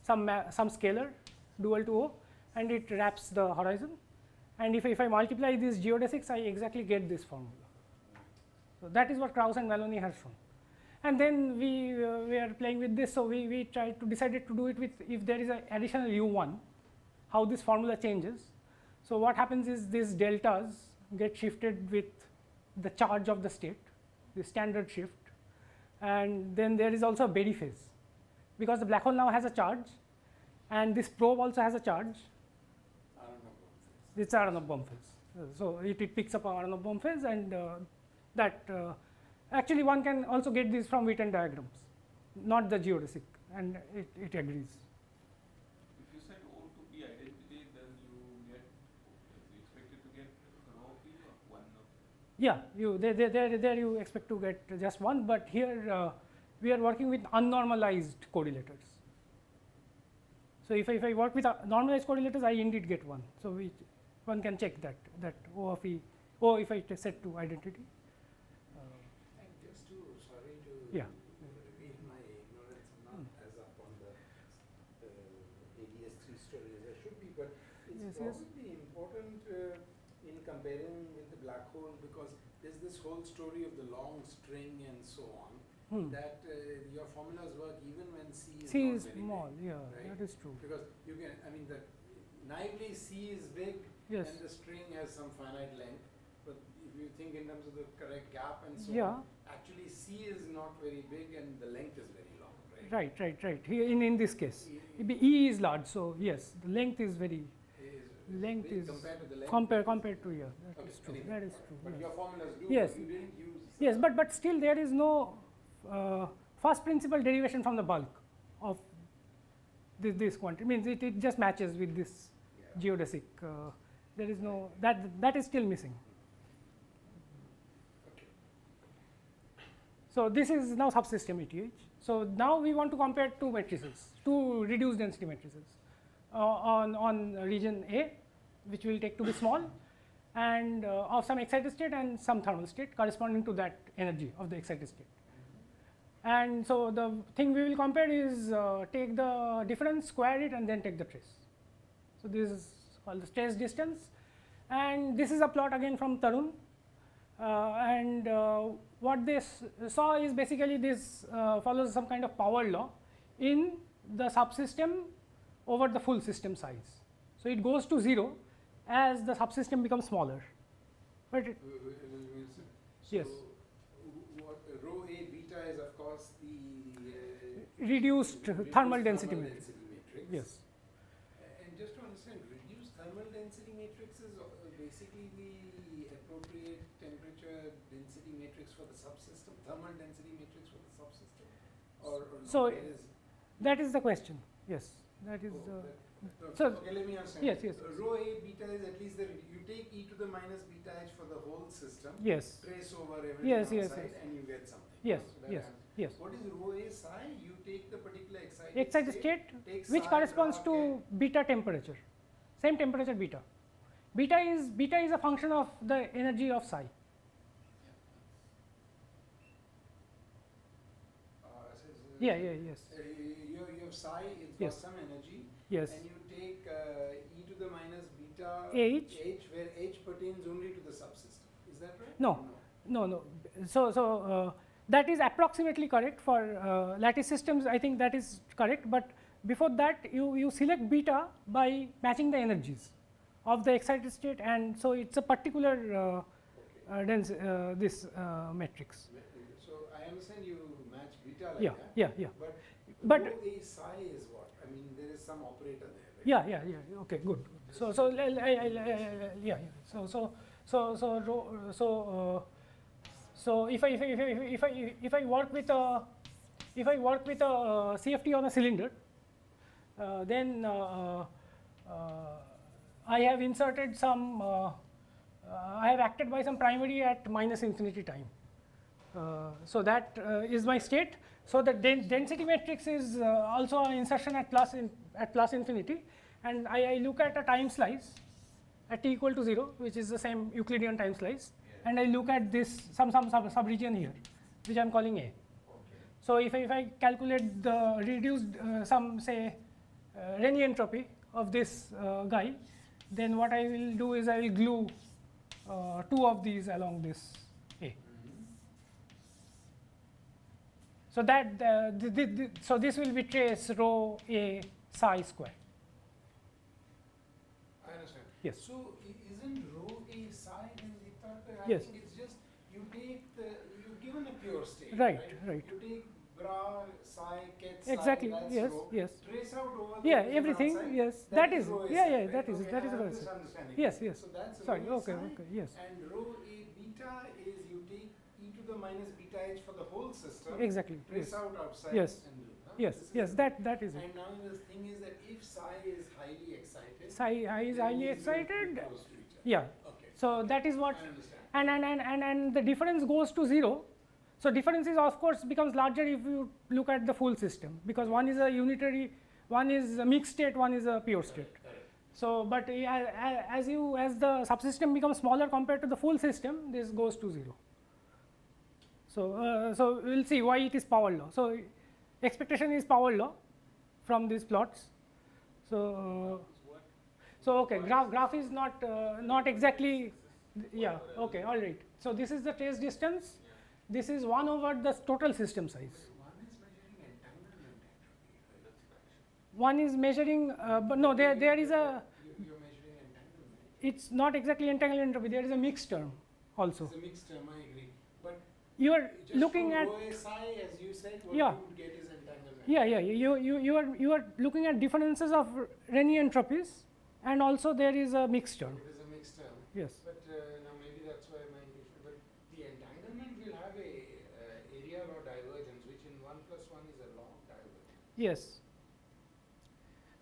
some scalar dual to O, and it wraps the horizon. And if I multiply these geodesics, I exactly get this formula. So that is what Krauss and Maloney has shown. And then we are playing with this, so we tried to decided to do it with, if there is an additional U1, how this formula changes. So what happens is these deltas get shifted with the charge of the state, the standard shift, and then there is also a Berry phase, because the black hole now has a charge, and this probe also has a charge. I don't know. It's Aharonov bomb phase. So it picks up Aharonov bomb phase, and that actually one can also get these from Witten diagrams, not the geodesic, and it agrees. If you set O to be identity, then you expected to get rho p or one of. Yeah, there you expect to get just one, but here we are working with unnormalized correlators. So if I work with normalized correlators, I indeed get one. So one can check that O of E, O if I set to identity. And just to, sorry to Yeah. reveal my ignorance, I'm not as up on the ADS3 story as I should be, but it's Yes, yes. probably important in comparing with the black hole, because there's this whole story of the long string and so on, that your formulas work even when C is C not is very small, big, yeah, right? that is true. Because you can, I mean, naively C is big, Yes. and the string has some finite length, but if you think in terms of the correct gap and so Yeah. on, actually C is not very big and the length is very long, right? Right. Here in this case, E is large, so yes, the length is very length big is compared to the length. compared to, yeah, that Okay, is true. anyway, That is true. But Yes. your formulas do. Yes. You didn't use. Yes, but still there is no first principle derivation from the bulk of this quantity. Means it just matches with this Yeah. geodesic. There is no that is still missing. Okay. So this is now subsystem ETH. So now we want to compare two matrices, two reduced density matrices on region A, which we will take to be small, and of some excited state and some thermal state corresponding to that energy of the excited state. And so the thing we will compare is take the difference, square it, and then take the trace. So this is called the trace distance, and this is a plot again from Tarun. And what they saw is basically this follows some kind of power law in the subsystem over the full system size. So it goes to 0 as the subsystem becomes smaller. But it, So yes. what rho A beta is of course the Reduced thermal density matrix. matrix. Yes. And just to understand, reduced thermal density matrix is basically the appropriate temperature density matrix for the subsystem, thermal density matrix for the subsystem, or So there is that is the question. Yes, that is. So- okay, let me understand. Yes, yes. Rho A beta is at least you take e to the minus beta h for the whole system. Yes. Trace over everything Yes, outside, yes, yes. and you get something. Yes. So that Yes. happens. Yes. What is rho A psi? You take the particular Excited state, take which psi, corresponds rho, to beta temperature, same temperature beta. Beta is a function of the energy of psi. Yeah. Yes. You have psi, it's Yes. got some energy, Yes. and you take e to the minus beta H. where h pertains only to the subsystem. Is that right? No. No. So that is approximately correct for lattice systems. I think that is correct. But before that, you select beta by matching the energies of the excited state, and so it's a particular this matrix. So I understand you match beta like Yeah. that. Yeah. But But rho A psi is what? I mean, there is some operator there, right? yeah. Okay, good. So yeah. So if I work with a CFT on a cylinder, then I have inserted some. I have acted by some primary at minus infinity time. So that is my state. So the density matrix is also an insertion at plus infinity, and I look at a time slice at t equal to 0, which is the same Euclidean time slice, and I look at this some subregion here, which I am calling A. So if I calculate the reduced some say Renyi entropy of this guy, then what I will do is I will glue two of these along this A. So that so this will be trace rho A psi square. I understand. Yes. So isn't rho A psi in Diptarka? I Yes. think it's just you've given a pure state. Right. You take bra, psi, ket, psi, Exactly. that's Yes. rho. Yes. Trace out over Yeah. the region Everything. outside, Yes. that That is is. rho Yeah. SI, Yeah. right? That is. Okay, That is I'm what I just said. understanding. Yes. Yes. So that's Sorry. rho Okay. SI, Okay. Yes. and rho A beta is you take e to the minus beta h for the whole system. Exactly. Trace Yes. out outside. Yes. And do, huh? Yes. This is Yes. the- That is it. And now the thing is that if psi is highly excited, Psi is then highly these will be excited. close to each other. Yeah. Okay. So that is what. I understand. And the difference goes to 0. So difference is of course becomes larger if you look at the full system, because one is a unitary, one is a mixed state, one is a pure state. Correct. So but as the subsystem becomes smaller compared to the full system, this goes to 0. So we'll see why it is power law. So expectation is power law from these plots. So okay, graph is not exactly. Yeah, okay, all right. So this is the trace distance. This is 1 over the total system size. One is measuring entanglement entropy, right? One is measuring, but no, there is a, You're measuring entanglement. it's not exactly entanglement entropy, there is a mixed term also. It's a mixed term, I agree. But You are just looking from at, rho SI, as you said, what Yeah. you would get is entanglement. yeah, you are looking at differences of Renyi entropies, and also there is a mixed term. It is a mixed term. Yes. But now maybe that's why my intuition. But the entanglement will have a area law divergence, which in 1 plus 1 is a log divergence. Yes.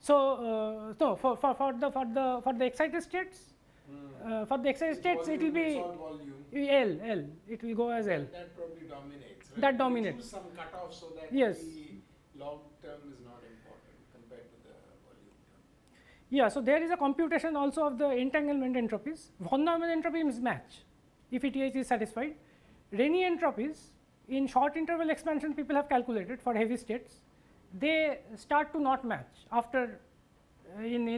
So no, for the excited states, for the excited states it will be Solve volume. L. It will go as L. That probably dominates. Right? That You dominates. choose some cutoff so that Yes. the log term is not important compared to the volume term. Yeah, so there is a computation also of the entanglement entropies. Von Neumann entropy mismatch, if ETH is satisfied. Renyi entropies, in short interval expansion people have calculated for heavy states, they start to not match after in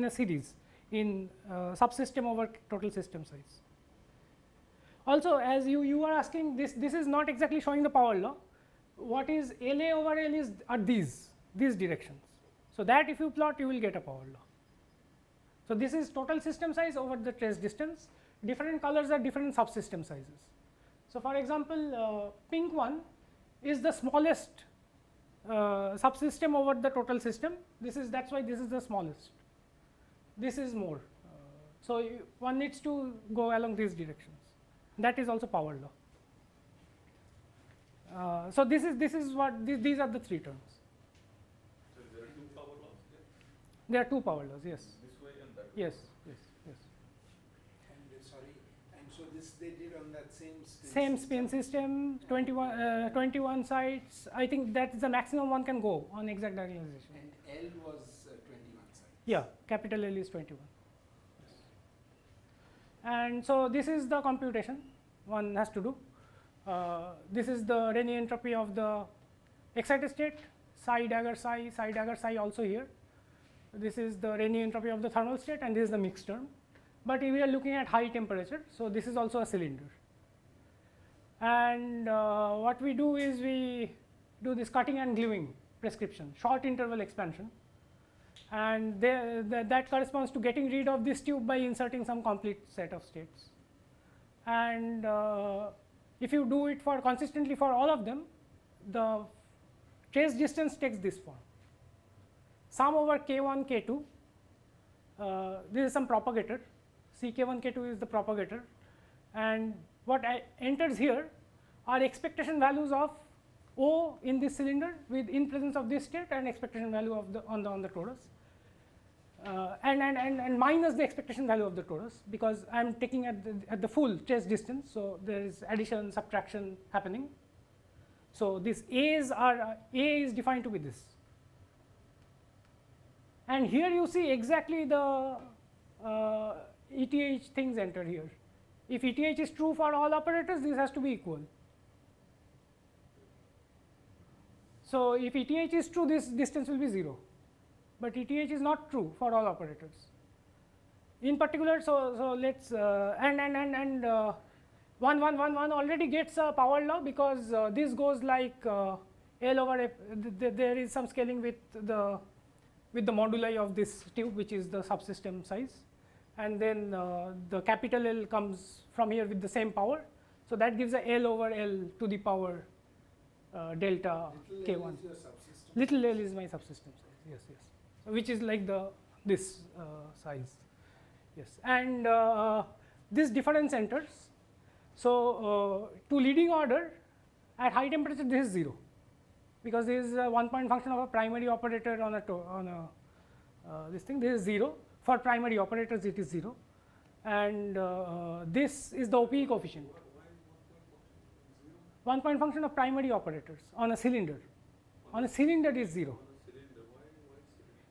a series in subsystem over total system size. Also, as you are asking, this is not exactly showing the power law. What is LA over L is are these directions. So that if you plot, you will get a power law. So this is total system size over the trace distance. Different colors are different subsystem sizes. So for example, pink one is the smallest subsystem over the total system. That's why this is the smallest. This is more. So one needs to go along these directions. That is also power law. So this is what these are the 3 terms. So there are two power laws there? There are 2 power laws. Yes. This way and that way? Yes. And sorry, and so this they did on that same spin Same spin system, 21 sites. I think that is the maximum one can go on exact diagonalization. And L was 21 sides. Yeah, capital L is 21. And so this is the computation one has to do. This is the Renyi entropy of the excited state, psi dagger psi also here. This is the Renyi entropy of the thermal state, and this is the mixed term. But we are looking at high temperature, so this is also a cylinder. And what we do is we do this cutting and gluing prescription, short interval expansion. And that corresponds to getting rid of this tube by inserting some complete set of states. And if you do it for consistently for all of them, the trace distance takes this form. Sum over k1, k2. This is some propagator. Ck1, k2 is the propagator. And what enters here are expectation values of O in this cylinder with in presence of this state and expectation value of the on the torus. And minus the expectation value of the torus, because I am taking at the full trace distance, so there is addition, subtraction happening. So these A's are A is defined to be this. And here you see exactly the ETH things enter here. If ETH is true for all operators, this has to be equal. So if ETH is true, this distance will be 0. But ETH is not true for all operators. In particular, so let's one already gets a power law, because this goes like L over F. There is some scaling with the moduli of this tube, which is the subsystem size, and then the capital L comes from here with the same power. So that gives a L over L to the power delta Little K1. L is your subsystem. Little l is my subsystem size, yes, yes. So which is like this size, yes. And this difference enters. So to leading order at high temperature this is 0, because this is a 1-point function of a primary operator on a this thing. This is 0 for primary operators, it is 0, and this is the OPE coefficient. 1-point function of primary operators on a cylinder. On a cylinder it is 0.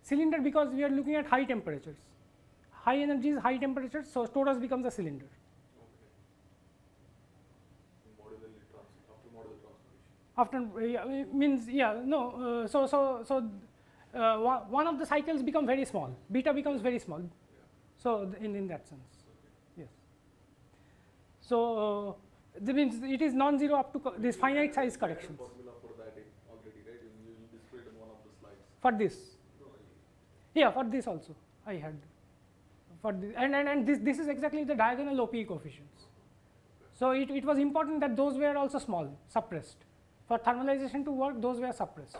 Cylinder, because we are looking at high temperatures, high energies, high temperatures, so torus becomes a cylinder. After means no, one of the cycles become very small, beta becomes very small, so in that sense, yes. So that means it is non-zero up to this finite size corrections. Formula for that already, right? You displayed in one of the slides. For this, yeah, for this also I had for this, and this is exactly the diagonal OPE coefficients. So it was important that those were also small, suppressed. For thermalization to work, those were suppressed.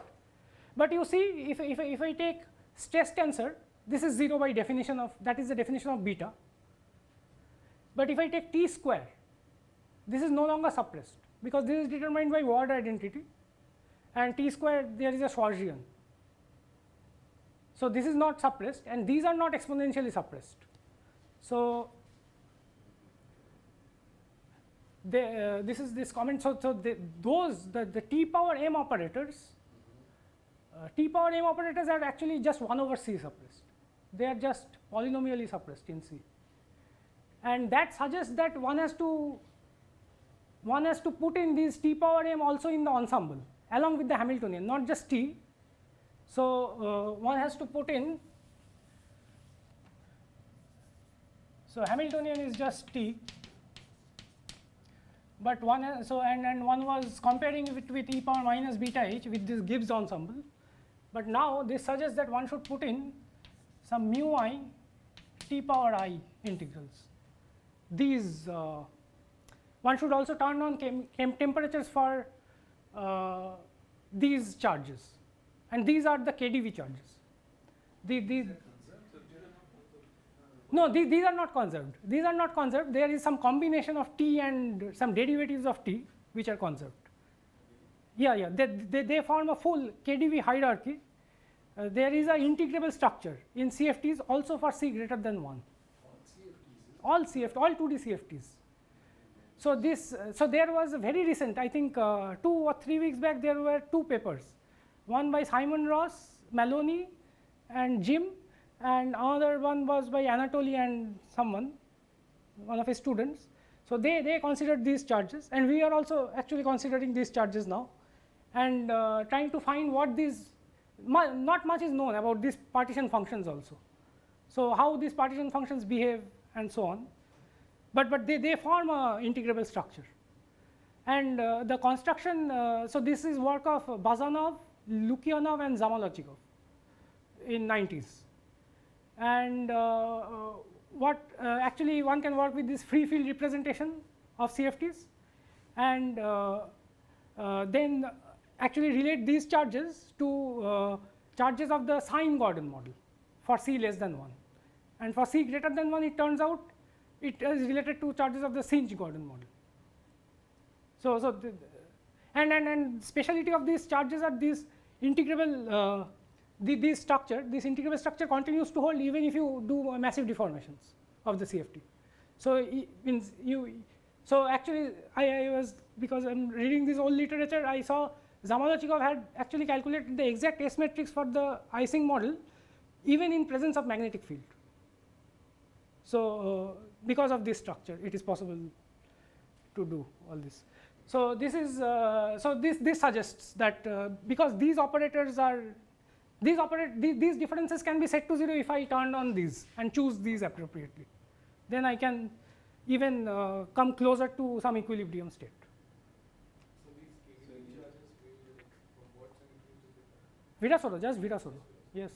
But you see, if I take stress tensor, this is 0 by definition of, that is the definition of beta. But if I take T square, this is no longer suppressed, because this is determined by word identity, and T square there is a Schwarzian. So this is not suppressed, and these are not exponentially suppressed. So this is this comment. So the T power m operators, T power m operators are actually just 1 over C suppressed. They are just polynomially suppressed in C, and that suggests that one has to put in these T power m also in the ensemble along with the Hamiltonian, not just T. So one has to put in. So Hamiltonian is just T. But one and one was comparing it with e power minus beta h with this Gibbs ensemble, but now this suggests that one should put in some mu I T power I integrals. These one should also turn on temperatures for these charges, and these are the KdV charges. No, these are not conserved. These are not conserved. There is some combination of T and some derivatives of T which are conserved. Yeah, they form a full KdV hierarchy. There is an integrable structure in CFTs also for C greater than 1. All 2D CFTs. So there was a very recent, I think 2 or 3 weeks back, there were 2 papers, one by Simon Ross, Maloney, and Jim, and another one was by Anatoly and one of his students. So they considered these charges, and we are also actually considering these charges now, and trying to find what these, not much is known about these partition functions also. So how these partition functions behave and so on, but they form a integrable structure. And the construction, so this is work of Bazanov, Lukyanov, and Zamolodchikov in 90s. And what actually one can work with this free field representation of CFTs, and then actually relate these charges to charges of the sine Gordon model for C less than 1, and for C greater than 1 it turns out it is related to charges of the Singe Gordon model. So and speciality of these charges are these integrable this integrable structure continues to hold even if you do massive deformations of the CFT. So it means so actually I was, because I am reading this old literature, I saw Zamolodchikov had actually calculated the exact S matrix for the Ising model even in presence of magnetic field. So because of this structure it is possible to do all this. So this is this suggests that because these operators are these differences can be set to 0 if I turn on these and choose these appropriately, then I can even come closer to some equilibrium state. So these KdV charges will from what symmetry to Virasoro, just Virasoro, yes.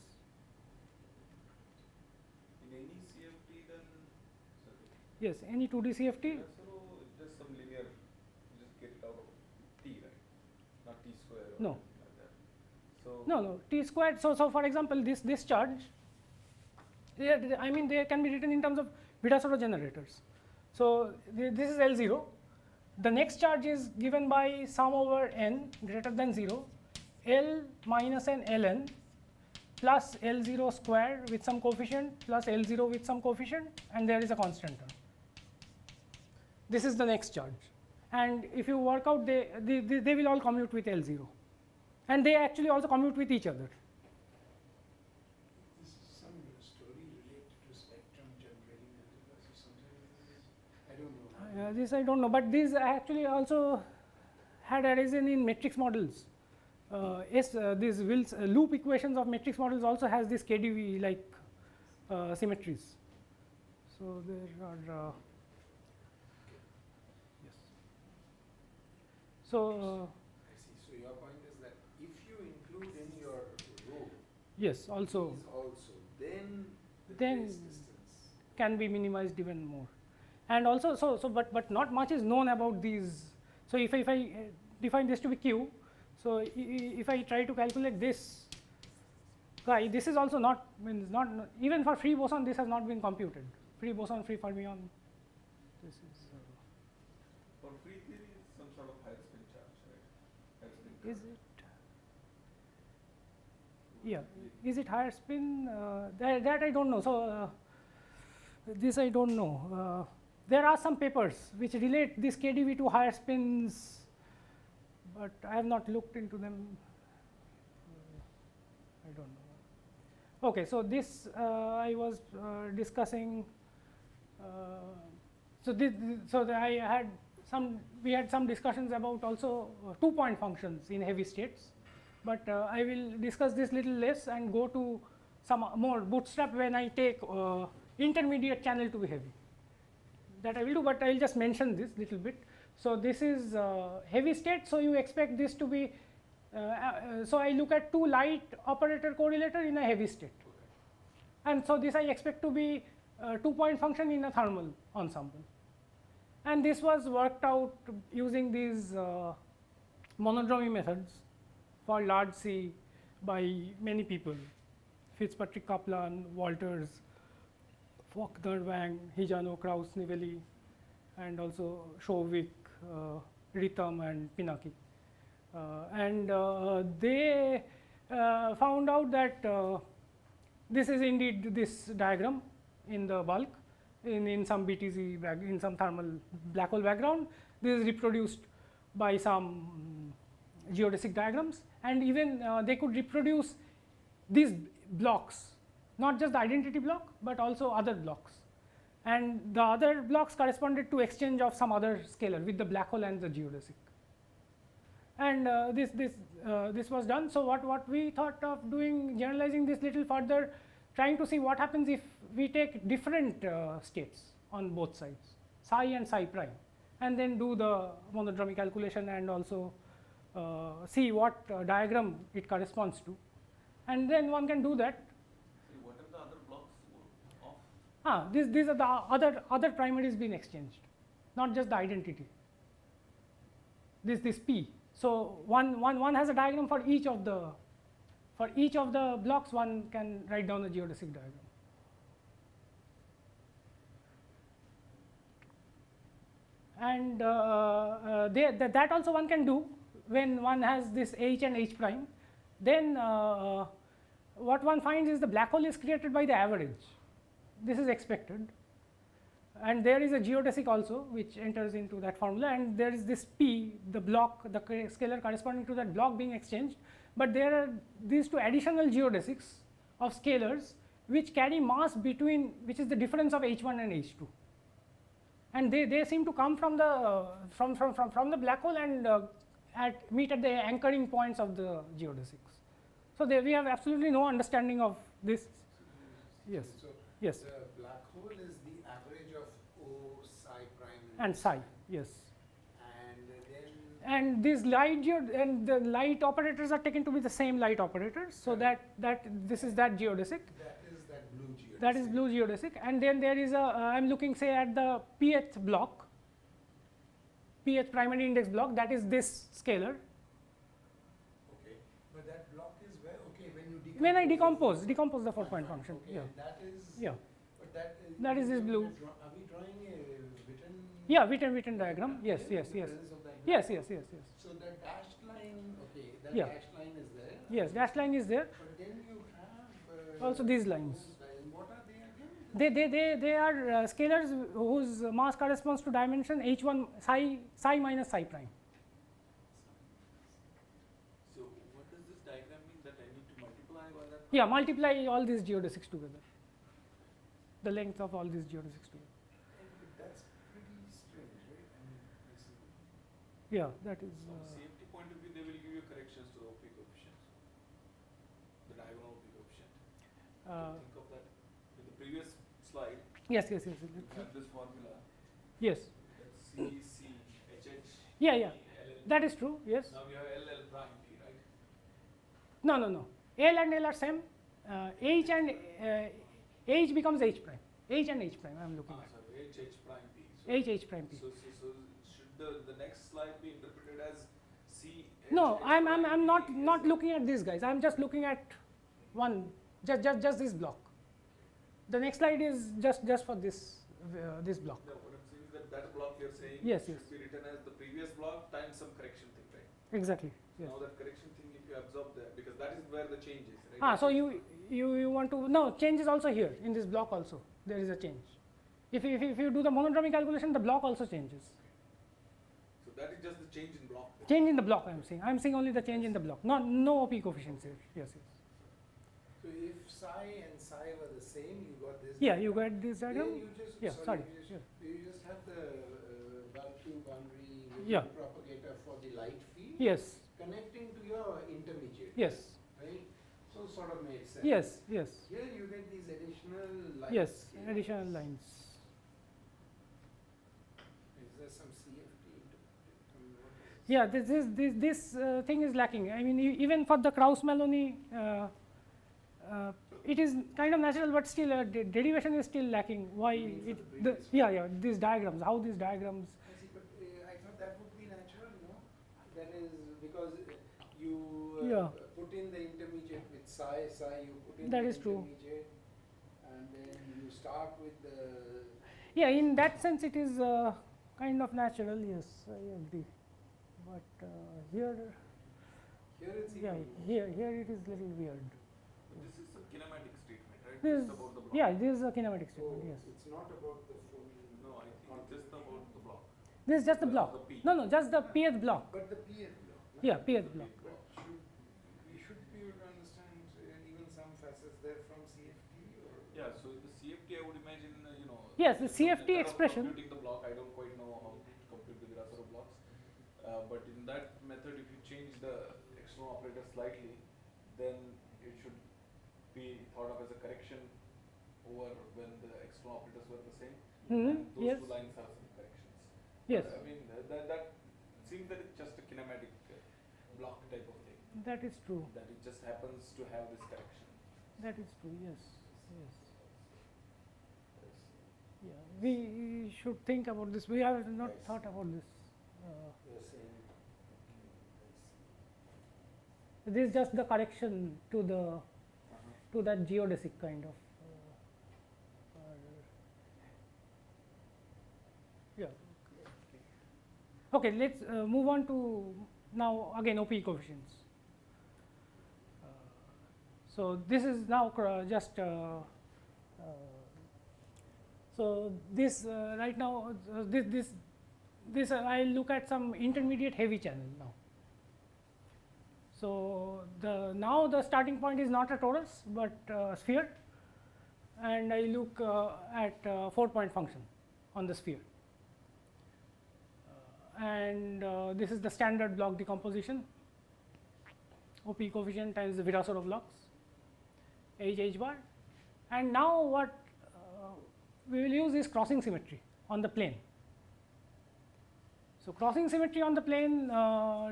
In any CFT then, Yes, any 2D CFT. so just some linear, just get it out of T, right? Not T square. square or No. anything like that. So No, t squared. So for example, this charge, I mean they can be written in terms of Virasoro generators. So this is L0. The next charge is given by sum over n greater than 0, L minus n ln plus L0 square with some coefficient plus L0 with some coefficient, and there is a constant term. This is the next charge. And if you work out, they will all commute with L0. And they actually also commute with each other. This is some story related to spectrum generating algebras or something. I don't know. This I don't know, but these actually also had arisen in matrix models. These loop equations of matrix models also has this KdV like symmetries. So there are yes. So I see. So your point is that if you include in your row yes, also these also, then the Then- trace distance. can be minimized even more. And also, but not much is known about these. So if I define this to be Q, so if I try to calculate this guy, this is also not, means not, even for free boson this has not been computed. Free boson, free fermion, this is, for free theory, it's some sort of higher spin charge, right? Higher spin is current. it, yeah, is it higher spin? That I don't know. So this I don't know. There are some papers which relate this KdV to higher spins, but I have not looked into them. I don't know. Okay, so this I was discussing. I had some. We had some discussions about also 2-point functions in heavy states, but I will discuss this little less and go to some more bootstrap when I take intermediate channel to be heavy. That I will do, but I will just mention this little bit. So this is heavy state, so you expect this to be, so I look at two light operator correlator in a heavy state. And so this I expect to be a 2-point function in a thermal ensemble. And this was worked out using these monodromy methods for large C by many people, Fitzpatrick Kaplan, Walters, Faulkner, Wang, Hijano, Krauss, Nivelli, and also Shovik, Ritham, and Pinaki. They found out that this is indeed this diagram in the bulk in some BTZ in some thermal black hole background. This is reproduced by some geodesic diagrams, and even they could reproduce these blocks, not just the identity block but also other blocks, and the other blocks corresponded to exchange of some other scalar with the black hole and the geodesic. And this was done. So what we thought of doing, generalizing this little further, trying to see what happens if we take different states on both sides, psi and psi prime, and then do the monodromy calculation and also see what diagram it corresponds to, and then one can do that. So what are the other blocks of? These are the other primaries being exchanged, not just the identity. This P. So one has a diagram for each of the blocks. One can write down a geodesic diagram. And that also one can do when one has this H and H prime. Then what one finds is the black hole is created by the average. This is expected. And there is a geodesic also which enters into that formula, and there is this P, the block, the scalar corresponding to that block being exchanged. But there are these two additional geodesics of scalars which carry mass between, which is the difference of H1 and H2. And they seem to come from the from the black hole and meet at the anchoring points of the geodesics. So we have absolutely no understanding of this. Yes. So Yes. the black hole is the average of O psi prime And psi. Yes. and then And these and the light operators are taken to be the same light operators. So that this is that geodesic. that is that blue geodesic. That is blue geodesic, and then there is a I'm looking say at the pth block, pth primary index block, that is this scalar, when I decompose the 4-point function. Okay, Yeah. and that is. Yeah. But that is. That is this blue. Are we drawing a Witten? Yeah, Witten diagram. Yes, here yes, in the yes. presence of that Yes, graph? yes, yes, yes. So that dashed line, okay, that Yeah. dashed line is there. Yes, dash line is there. But then you have. Also these lines. What are they again? They are scalars whose mass corresponds to dimension h1 psi minus psi prime. So what does this diagram mean, that I need to multiply by that? Yeah, multiply all these geodesics together. The length of all these geodesics together. That's pretty strange, right? I mean, this is. Yeah, that is. From a CFT point of view, they will give you corrections to the OP coefficients, the diagonal OP coefficient. Think of that. In the previous slide, Yes, yes, yes. you have this formula, Yes. that's C, C, H, H. Yeah, yeah. L, L. That is true. Yes. Now you have L, L prime T, right? No, no, no. L and L are same. H and H becomes H prime. H and H prime. I am looking at. Sorry, H, H prime P. H prime P. So should the next slide be interpreted as C? H, No, H I'm prime not P not as looking at this, guys. I'm just looking at one, just this block. The next slide is just for this block. No, what I'm saying is that block you're saying Yes, should yes. be written as the previous block times some correction thing, right? Exactly. Yes. Now that correction thing, if you absorb there, because that is where the change is, right? Ah, so you want to no change is also here in this block also. There is a change. If you do the monodromy calculation, the block also changes. So that is just the change in block. then. Change in the block. I am saying only the change in the block. No OP coefficients here. Yes, yes. So if psi and psi were the same, you got this. Yeah, you got this diagram. Then you just, Yeah, sorry. You just have the bulk boundary Yeah. propagator for the light field Yes, connecting to your intermediate. yes, Right? So sort of made sense. yes, yes, Here you get these additional lines. yes. here. Additional lines. Is there some CFT? I mean, what is Yeah, this thing is lacking. I mean, even for the Krauss-Maloney, it is kind of natural, but still derivation is still lacking. Why? You mean for It, the previous yeah, these diagrams. How these diagrams? I see, but I thought that would be natural, no? That is because you Yeah. put in the intermediate with psi, you put in That the is true. intermediate, and then you start with the. Yeah, in that sense, it is kind of natural. Yes, I agree. But here, Here it's yeah, equal. here it is little weird. But this is a kinematic statement, right? This, Just about the block. yeah, this is a kinematic Oh, statement. Yes, it's not about the full. No, I think it's just about the block. this is just the block. The P. No, just the pth block. But the pth block. no? Yeah, pth block. But we should be able to understand even some facets there from CFT or. Yeah, so the CFT I would imagine, Yes, the some CFT method of expression. Computing the block, I don't quite know how to compute the Virasoro blocks. But in that method, if you change the external operator slightly, then it should be thought of as a correction over when the external operators were the same. Mhm, And those yes. two lines have some corrections. Yes, I mean, that seems that it's just a kinematic block type of thing. that is true. That it just happens to have this correction. That is true. Yes, yes. Yeah, we should think about this. We have not Yes. thought about this. You're saying. This is just the correction to the to that geodesic kind of. Yeah. Okay, let's move on to now again OP coefficients. So this is now just so this right now this I look at some intermediate heavy channel now. So now the starting point is not a torus but a sphere, and I look at 4-point function on the sphere, and this is the standard block decomposition. OP coefficient times the Virasoro blocks, H bar, and now what we will use is crossing symmetry on the plane. So crossing symmetry on the plane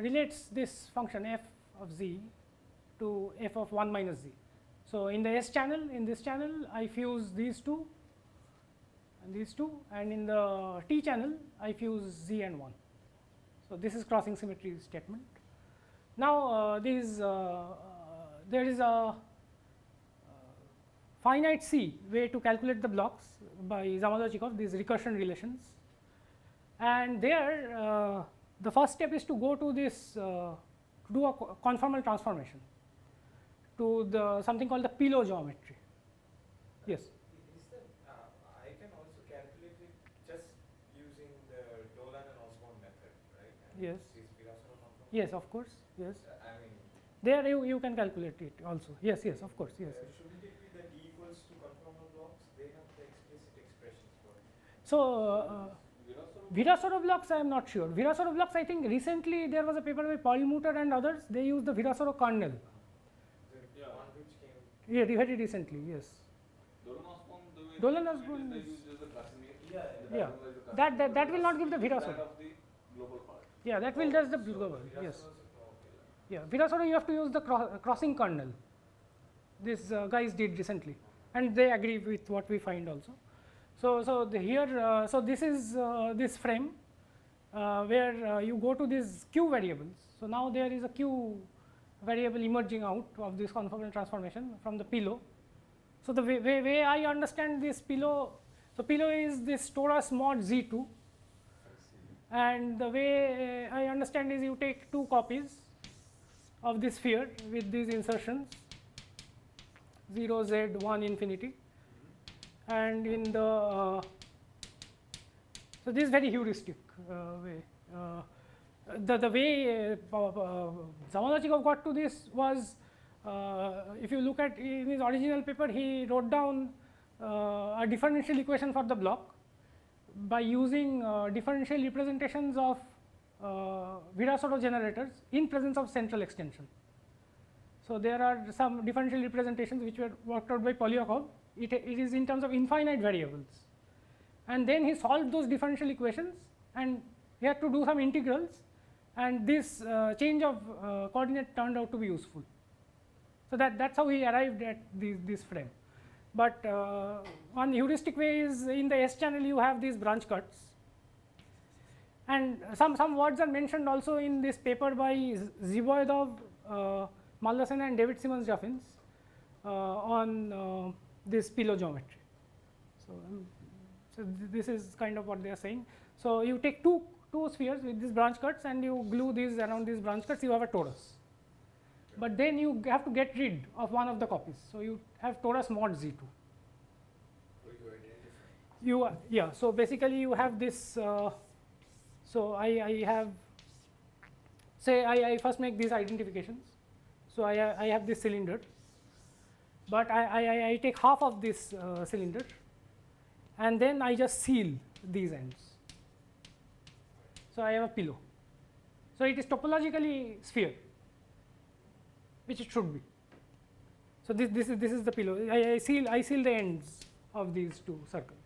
relates this function f of z to f of 1 minus z. So in the S channel, in this channel, I fuse these two and these two, and in the T channel, I fuse z and 1. So this is crossing symmetry statement. Now there is a finite C way to calculate the blocks by Zamolodchikov, these recursion relations. And there the first step is to go to this to do a conformal transformation to the something called the pillow geometry. Yes. Is that I can also calculate it just using the Dolan and Osborne method, right? And Yes. this Virasoro conformal? Yes, of course. Yes. I mean, There you can calculate it also. Yes, yes, of course. Yes. Yes. shouldn't it be that E equals to conformal blocks? They have the explicit expressions for it. So Virasoro blocks, I am not sure. Virasoro blocks, I think recently there was a paper by Perlmutter and others. They used the Virasoro kernel. The one which came. Yeah, very recently. Yes. Dolan Osborne they is- use as the Casimir. Yeah. That will not give the Virasoro. That of the global part. Yeah, that will just the global. Yes. Yeah, Virasoro you have to use the crossing kernel. These guys did recently, and they agree with what we find also. So here, so this is this frame where you go to these q variables. So now there is a q variable emerging out of this conformal transformation from the pillow. So the way I understand this pillow, so pillow is this torus mod Z2, and the way I understand is you take two copies of this sphere with these insertions 0, z, 1, infinity, and in the so this is very heuristic way. The way Zamolodchikov got to this was if you look at in his original paper, he wrote down a differential equation for the block by using differential representations of Virasoro generators in presence of central extension. So there are some differential representations which were worked out by Polyakov. It is in terms of infinite variables, and then he solved those differential equations, and he had to do some integrals, and this change of coordinate turned out to be useful. So that's how he arrived at this frame. But one heuristic way is in the S channel you have these branch cuts, and some words are mentioned also in this paper by Ziboydov, Maldasen and David Simmons Jaffins on this pillow geometry. So this is kind of what they are saying. So you take two spheres with these branch cuts and you glue these around these branch cuts, you have a torus. But then you have to get rid of one of the copies. So you have torus mod Z2. Yeah. So basically you have this. So I have, say I first make these identifications. So I have this cylinder, but I take half of this cylinder, and then I just seal these ends. So I have a pillow. So it is topologically sphere, which it should be. So this is the pillow. I seal the ends of these two circles.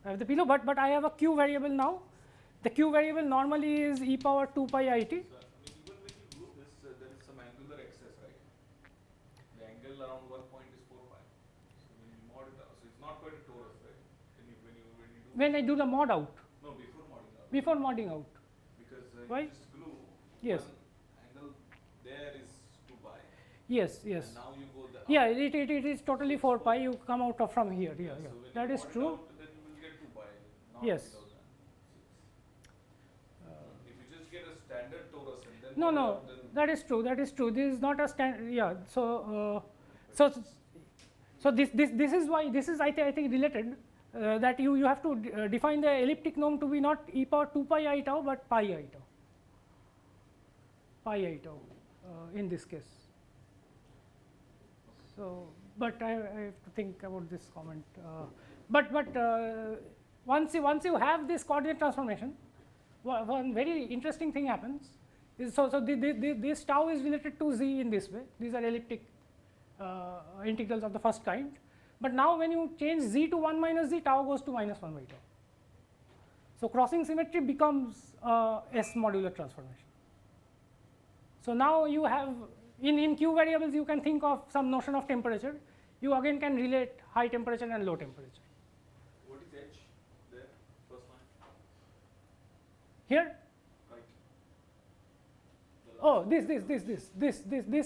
I have the pillow, but I have a q variable now. The q variable normally is e power 2 pi it. So, even when you glue this, there is some angular excess, right? The angle around one point is 4 pi. So when you mod it out, so it's not quite a torus, right? When I do the mod out. No, before modding out. Before modding out. Because Why? you just glue. Yes. One angle there is 2 pi. Yes. And now you go the Yeah, it is totally 4 pi. You come out of from here. Yeah. So when That you is mod it true. out, then you will get 2 pi. Not Yes. without that. If you just get a standard torus and then No, mod it no, out, then that is true. That is true. This is not a stand. Yeah. So this is why this is I think related. That you have to define the elliptic norm to be not e power 2 pi I tau but pi I tau. Pi I tau in this case. So, but I have to think about this comment. But once you have this coordinate transformation, one very interesting thing happens is this tau is related to z in this way. These are elliptic integrals of the first kind. But now when you change z to 1 minus z, tau goes to minus 1 by tau. So crossing symmetry becomes S modular transformation. So now you have in q variables you can think of some notion of temperature. You again can relate high temperature and low temperature. what is h there? First line. Here, Right. oh this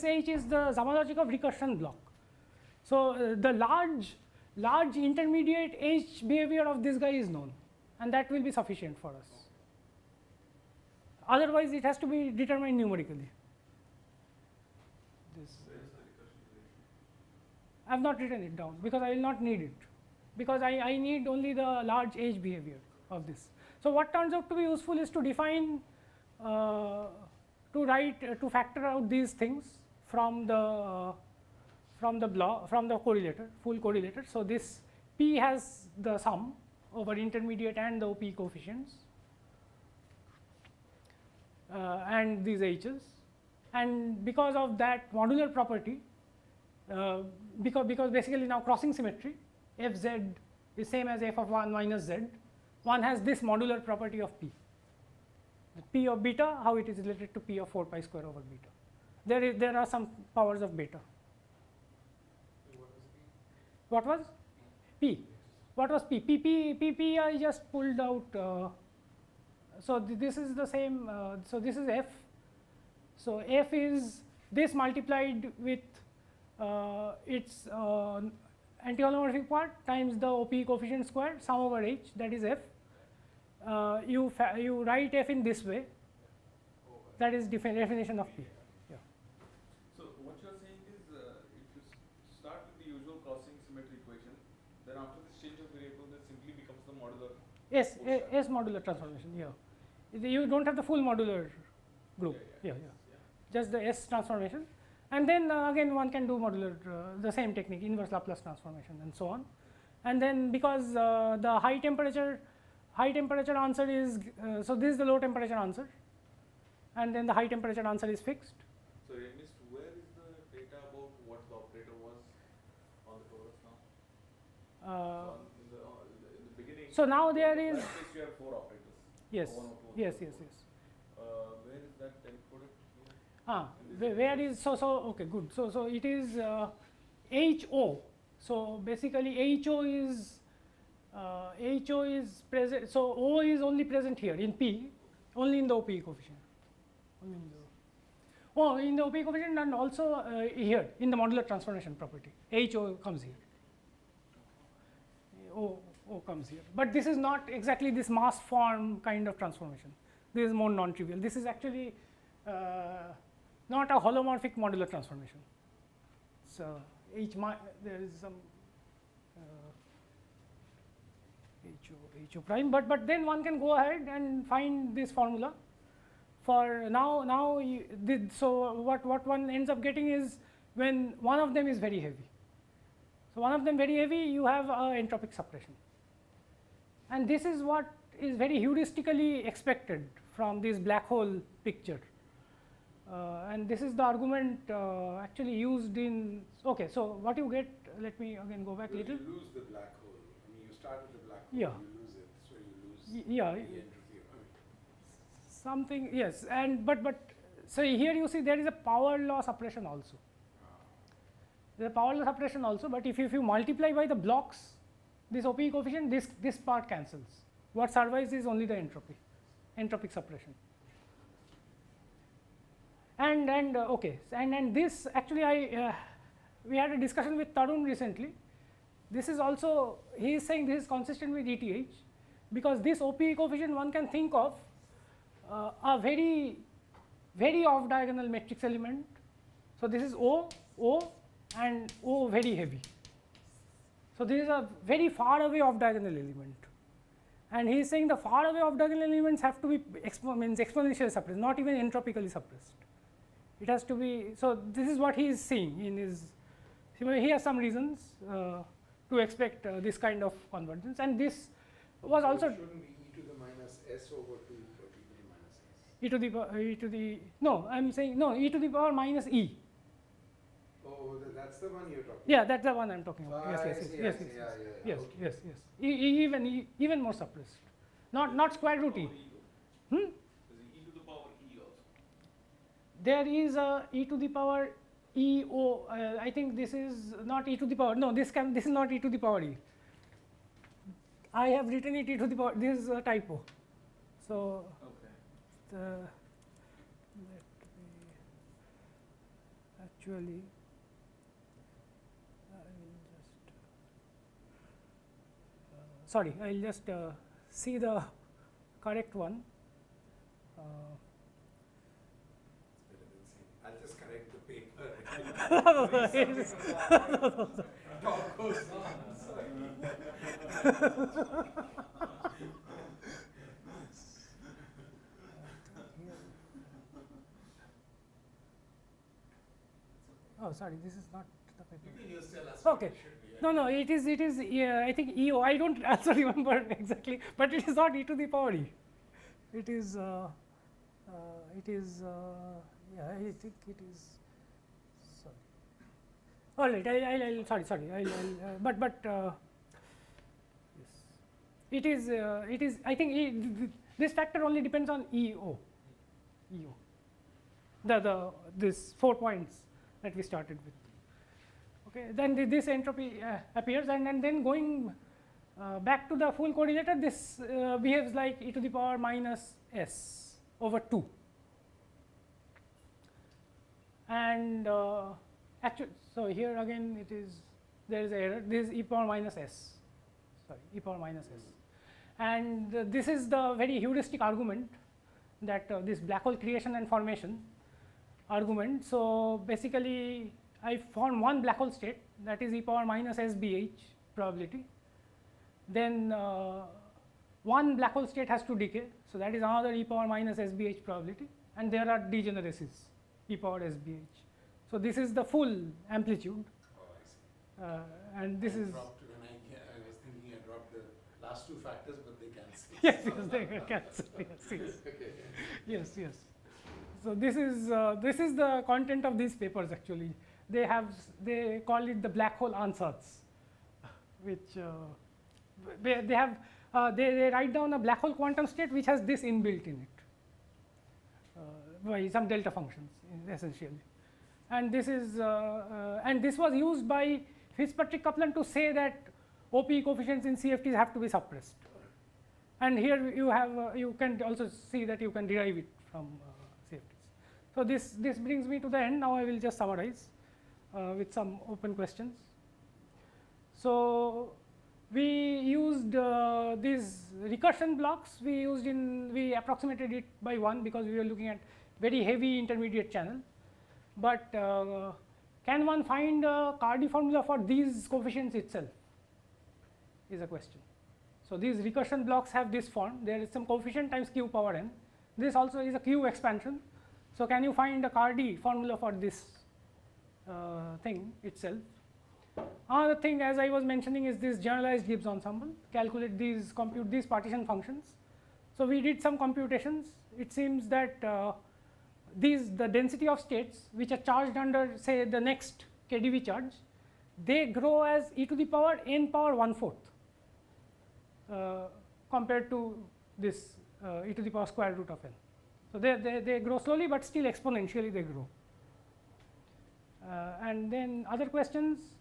h is the Zamolodchikov recursion block. So, the large intermediate H behavior of this guy is known, and that will be sufficient for us. Otherwise, it has to be determined numerically. This I have not written it down because I will not need it, because I need only the large H behavior of this. So, what turns out to be useful is to define, to factor out these things from the correlator, full correlator. So, this P has the sum over intermediate and the OP coefficients, and these H's, and because of that modular property, because basically now crossing symmetry, f z is same as f of 1 minus z, one has this modular property of P. The P of beta, how it is related to P of 4 pi square over beta. There are some powers of beta. What was P? What was P? P I just pulled out. So, this is the same. So, this is f. So, f is this multiplied with its anti-holomorphic part times the OP coefficient square, sum over h, that is f. You write f in this way, that is definition of P. Yeah. So, what you are saying is, if you start with the usual crossing symmetry equation, then after this change of variable, this simply becomes the modular. Yes, S modular transformation. Yeah, you don't have the full modular group. Yeah. Just the S transformation, and then again one can do modular, the same technique, inverse Laplace transformation and so on. And then because the high temperature answer is, so this is the low temperature answer, and then the high temperature answer is fixed. So, Ernest, where is the data about what the operator was on the torus now? In the beginning. So now there is. In that case you have 4 operators. Yes. One or two Yes. operators. Where is that encoded here? Where is okay, good. So it is HO. So basically HO is present. So O is only present here in P, only in the OP coefficient. In the OP coefficient, and also here in the modular transformation property. HO comes here. O comes here. But this is not exactly this mass form kind of transformation. This is more non-trivial. This is actually not a holomorphic modular transformation. So there is some HO prime, but then one can go ahead and find this formula for now. So what one ends up getting is when one of them is very heavy. So one of them very heavy, you have entropic suppression, and this is what is very heuristically expected from this black hole picture. And this is the argument actually used in. Okay, so what you get? Let me again go back a little. You lose the black hole. I mean, you start with the black hole. Yeah. You lose it, so you lose Yeah. the entropy. Something, yes, and but so here you see there is a power law suppression also. There is a power law suppression also, but if you multiply by the blocks, this OP coefficient, this part cancels. What survives is only the entropic suppression. And okay, and this actually we had a discussion with Tarun recently. This is also, he is saying this is consistent with ETH, because this OP coefficient one can think of a very off diagonal matrix element. So this is O and O very heavy. So this is a very far away off diagonal element, and he is saying the far away off diagonal elements have to be exponentially suppressed, not even entropically suppressed. It has to be. So this is what he is seeing in his. He has some reasons to expect this kind of convergence, and this was also. It shouldn't be e to the minus s over 2, but e to the minus s. No, I'm saying no, e to the power minus e. Oh, that's the one you're talking about. Yeah, that's the one I'm talking about. I see, Yes. Okay. Yes. Even more suppressed. Not square root e. There is e to the power e also. There is a e to the power e o. I think this is not e to the power. No, this is not e to the power e. I have written it e to the power. This is a typo. So. Okay. Actually, I will sorry, I'll just see the correct one. I'll just correct the paper. Talk goes on. Oh, sorry, this is not the paper. You can use tell us Okay. what it should be. No, it is, yeah, I think EO. I don't also remember exactly, but it is not e to the power e. It is, yeah, I think it is, sorry. All right, I'll sorry, but, yes. It is, I think this factor only depends on EO. This 4 points that we started with. Okay, then this entropy appears, and then going back to the full correlator, this behaves like e to the power minus s over 2. And actually, so here again it is, there is an error, this is e power minus s, sorry, e power minus s. And this is the very heuristic argument that this black hole creation and formation argument. So basically, I form one black hole state, that is e power minus SBH probability. Then one black hole state has to decay, so that is another e power minus SBH probability, and there are degeneracies, e power SBH. So this is the full amplitude, Oh, I see. and this is Dropped when I was thinking I dropped the last two factors, but they cancel. yes, they cancel. Yes, yes. So this is the content of these papers actually. They call it the black hole ansatz, which they write down a black hole quantum state which has this inbuilt in it by some delta functions essentially. And this is and this was used by Fitzpatrick Kaplan to say that OPE coefficients in CFTs have to be suppressed. And here you can also see that you can derive it from CFTs. So this brings me to the end. Now I will just summarize with some open questions. So we used these recursion blocks. We approximated it by 1 because we were looking at very heavy intermediate channel. But can one find a Cardy formula for these coefficients itself? Is a question. So these recursion blocks have this form. There is some coefficient times q power n. This also is a q expansion. So can you find a Cardy formula for this thing itself? Another thing, as I was mentioning, is this generalized Gibbs ensemble. Calculate these, compute these partition functions. So we did some computations. It seems that the density of states which are charged under, say, the next KdV charge, they grow as e to the power n power 1/4 compared to this e to the power square root of n. So they grow slowly, but still exponentially they grow. And then other questions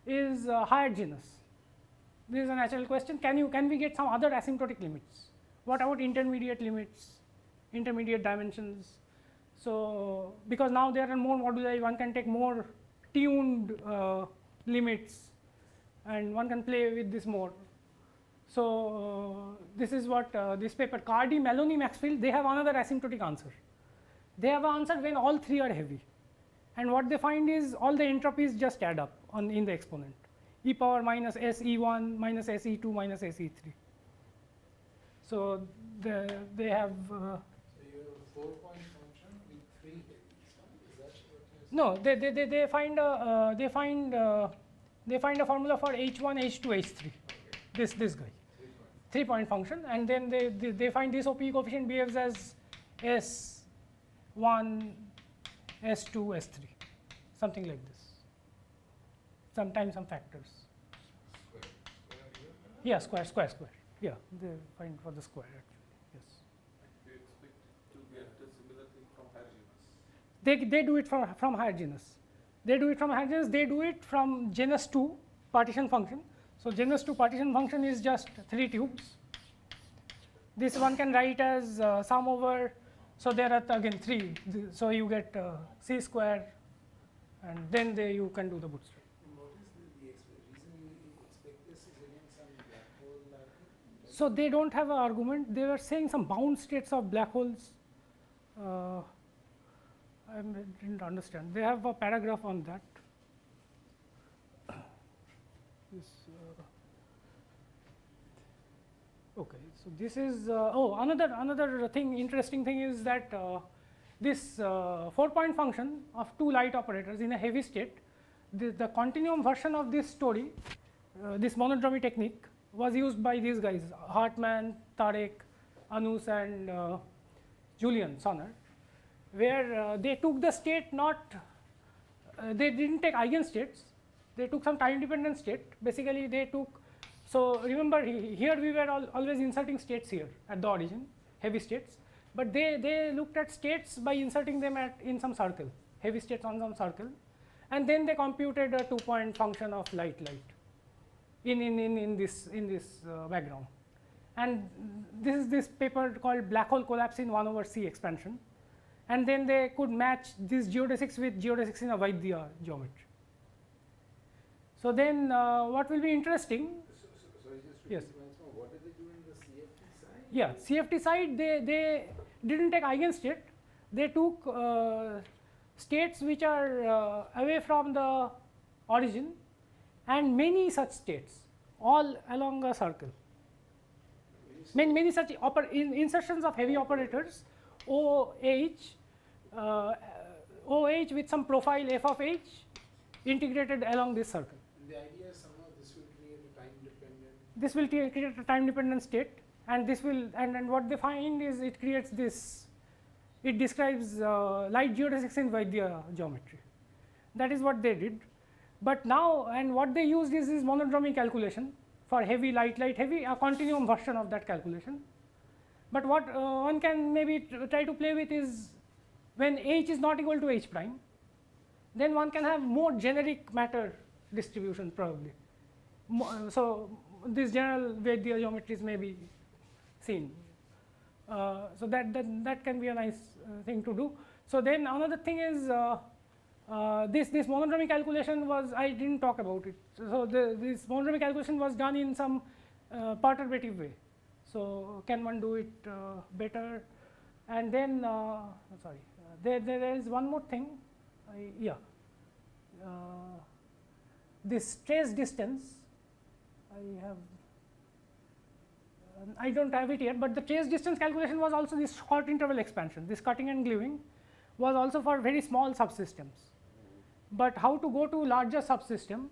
is higher genus. This is a natural question. Can we get some other asymptotic limits? What about intermediate limits, intermediate dimensions? So because now there are more moduli, one can take more tuned limits, and one can play with this more. So this is what this paper, Cardy, Maloney, Maxfield, they have another asymptotic answer. They have an answer when all three are heavy, and what they find is all the entropies just add up in the exponent, e power minus SE1 minus SE2 minus SE3. So they have. So you have a 4-point function with 3 heavies. Is that what you're saying? No, they find a formula for H1, H2, H3. This guy. 3-point function, and then they find this OPE coefficient behaves as S1, S2, S3, something like this. Sometimes some factors. Yeah, square. Yeah, they find for the square actually. Yes. Do you expect to get a similar thing from higher genus? They do it from higher genus. They do it from higher genus. They do it from genus 2 partition function. So genus 2 partition function is just 3 tubes. This one can write as sum over. So there are again 3. So you get c square, and then you can do the bootstrap. And what is the reason you expect this is again some black hole lattice? So they don't have an argument. They were saying some bound states of black holes. I didn't understand. They have a paragraph on that. This, okay, so this is another thing. Interesting thing is that this 4-point function of 2 light operators in a heavy state. The continuum version of this story, this monodromy technique, was used by these guys, Hartman, Tarek, Anus, and Julian Sonner, where they took the state they didn't take eigenstates, they took some time dependent state. Basically they took, so remember here we were always inserting states here at the origin, heavy states, but they looked at states by inserting them in some circle, heavy states on some circle, and then they computed a 2-point function of light in this background. And this is this paper called black hole collapse in 1/c expansion, and then they could match this geodesics with geodesics in a Vaidya geometry. So then what will be interesting, Sorry, just yes, repeat once more. What did they do in the CFT side? yeah, CFT side they didn't take eigenstate, they took states which are away from the origin and many such states all along a circle. Many such insertions of heavy operators OH with some profile f of h integrated along this circle. And the idea is somehow this will create a time dependent. This will create a time dependent state, and this will and what they find is it creates this, it describes light geodesics in Vaidya geometry. That is what they did. But now, and what they used is this monodromy calculation for heavy, light, heavy, a continuum version of that calculation. But what one can maybe try to play with is when h is not equal to h prime, then one can have more generic matter distribution probably. So these general Vaidya geometries may be seen. So that can be a nice thing to do. So then another thing is this monodromy calculation was, I didn't talk about it. So this monodromy calculation was done in some perturbative way. So can one do it better? And then there is one more thing. This trace distance, I don't have it here, but the trace distance calculation was also this short interval expansion. This cutting and gluing was also for very small subsystems. But how to go to larger subsystem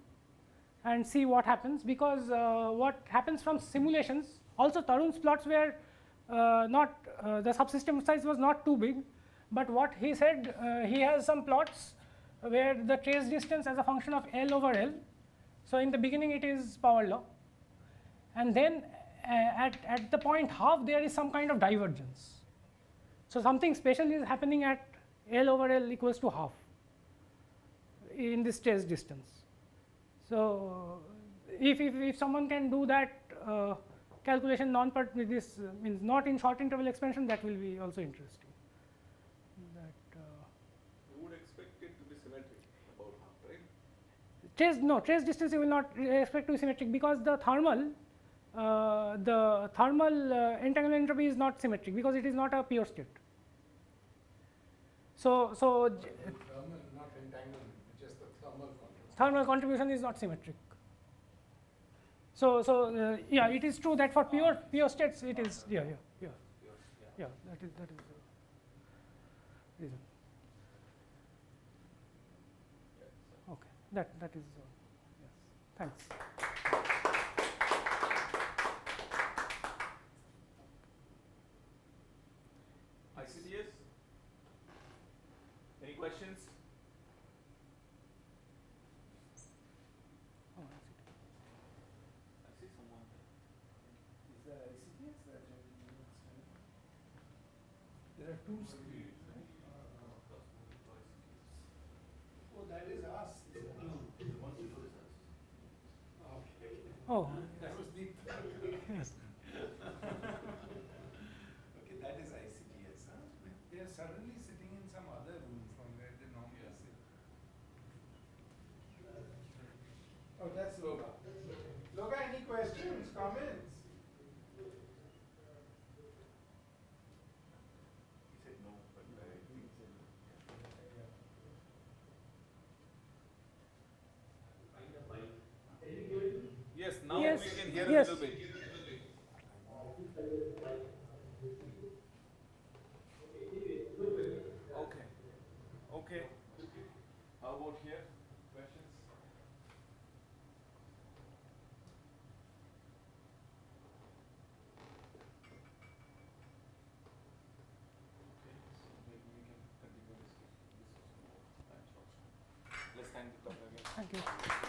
and see what happens, because what happens from simulations, also Tarun's plots were not, the subsystem size was not too big, but what he said, he has some plots where the trace distance as a function of L over L. So in the beginning it is power law, and then at the point half there is some kind of divergence. So something special is happening at L over L equals to half in this trace distance. So if someone can do that calculation this means not in short interval expansion, that will be also interesting. You would expect it to be symmetric about half, right? Trace distance you will not expect to be symmetric, because the thermal entanglement entropy is not symmetric because it is not a pure state. So Thermal, not entanglement, just the thermal contribution is not symmetric. So yeah, it is true that for pure states it is, that is the reason. Okay, that is yes. Thanks. ICTS? Any questions? Oh, I see someone. Is that ICTS? There are two screens, right? Oh, that is us. Okay. Oh, That was the yes. Okay, that is ICTS, huh? They are suddenly sitting in some other room from where they normally sit. Oh, that's Loga. Loga, any questions, comments? Yes. we can hear Yes. a little bit. Okay. Okay. How about here? Questions? Okay, so maybe we can continue this discussion more. Let's thank the again. Thank you.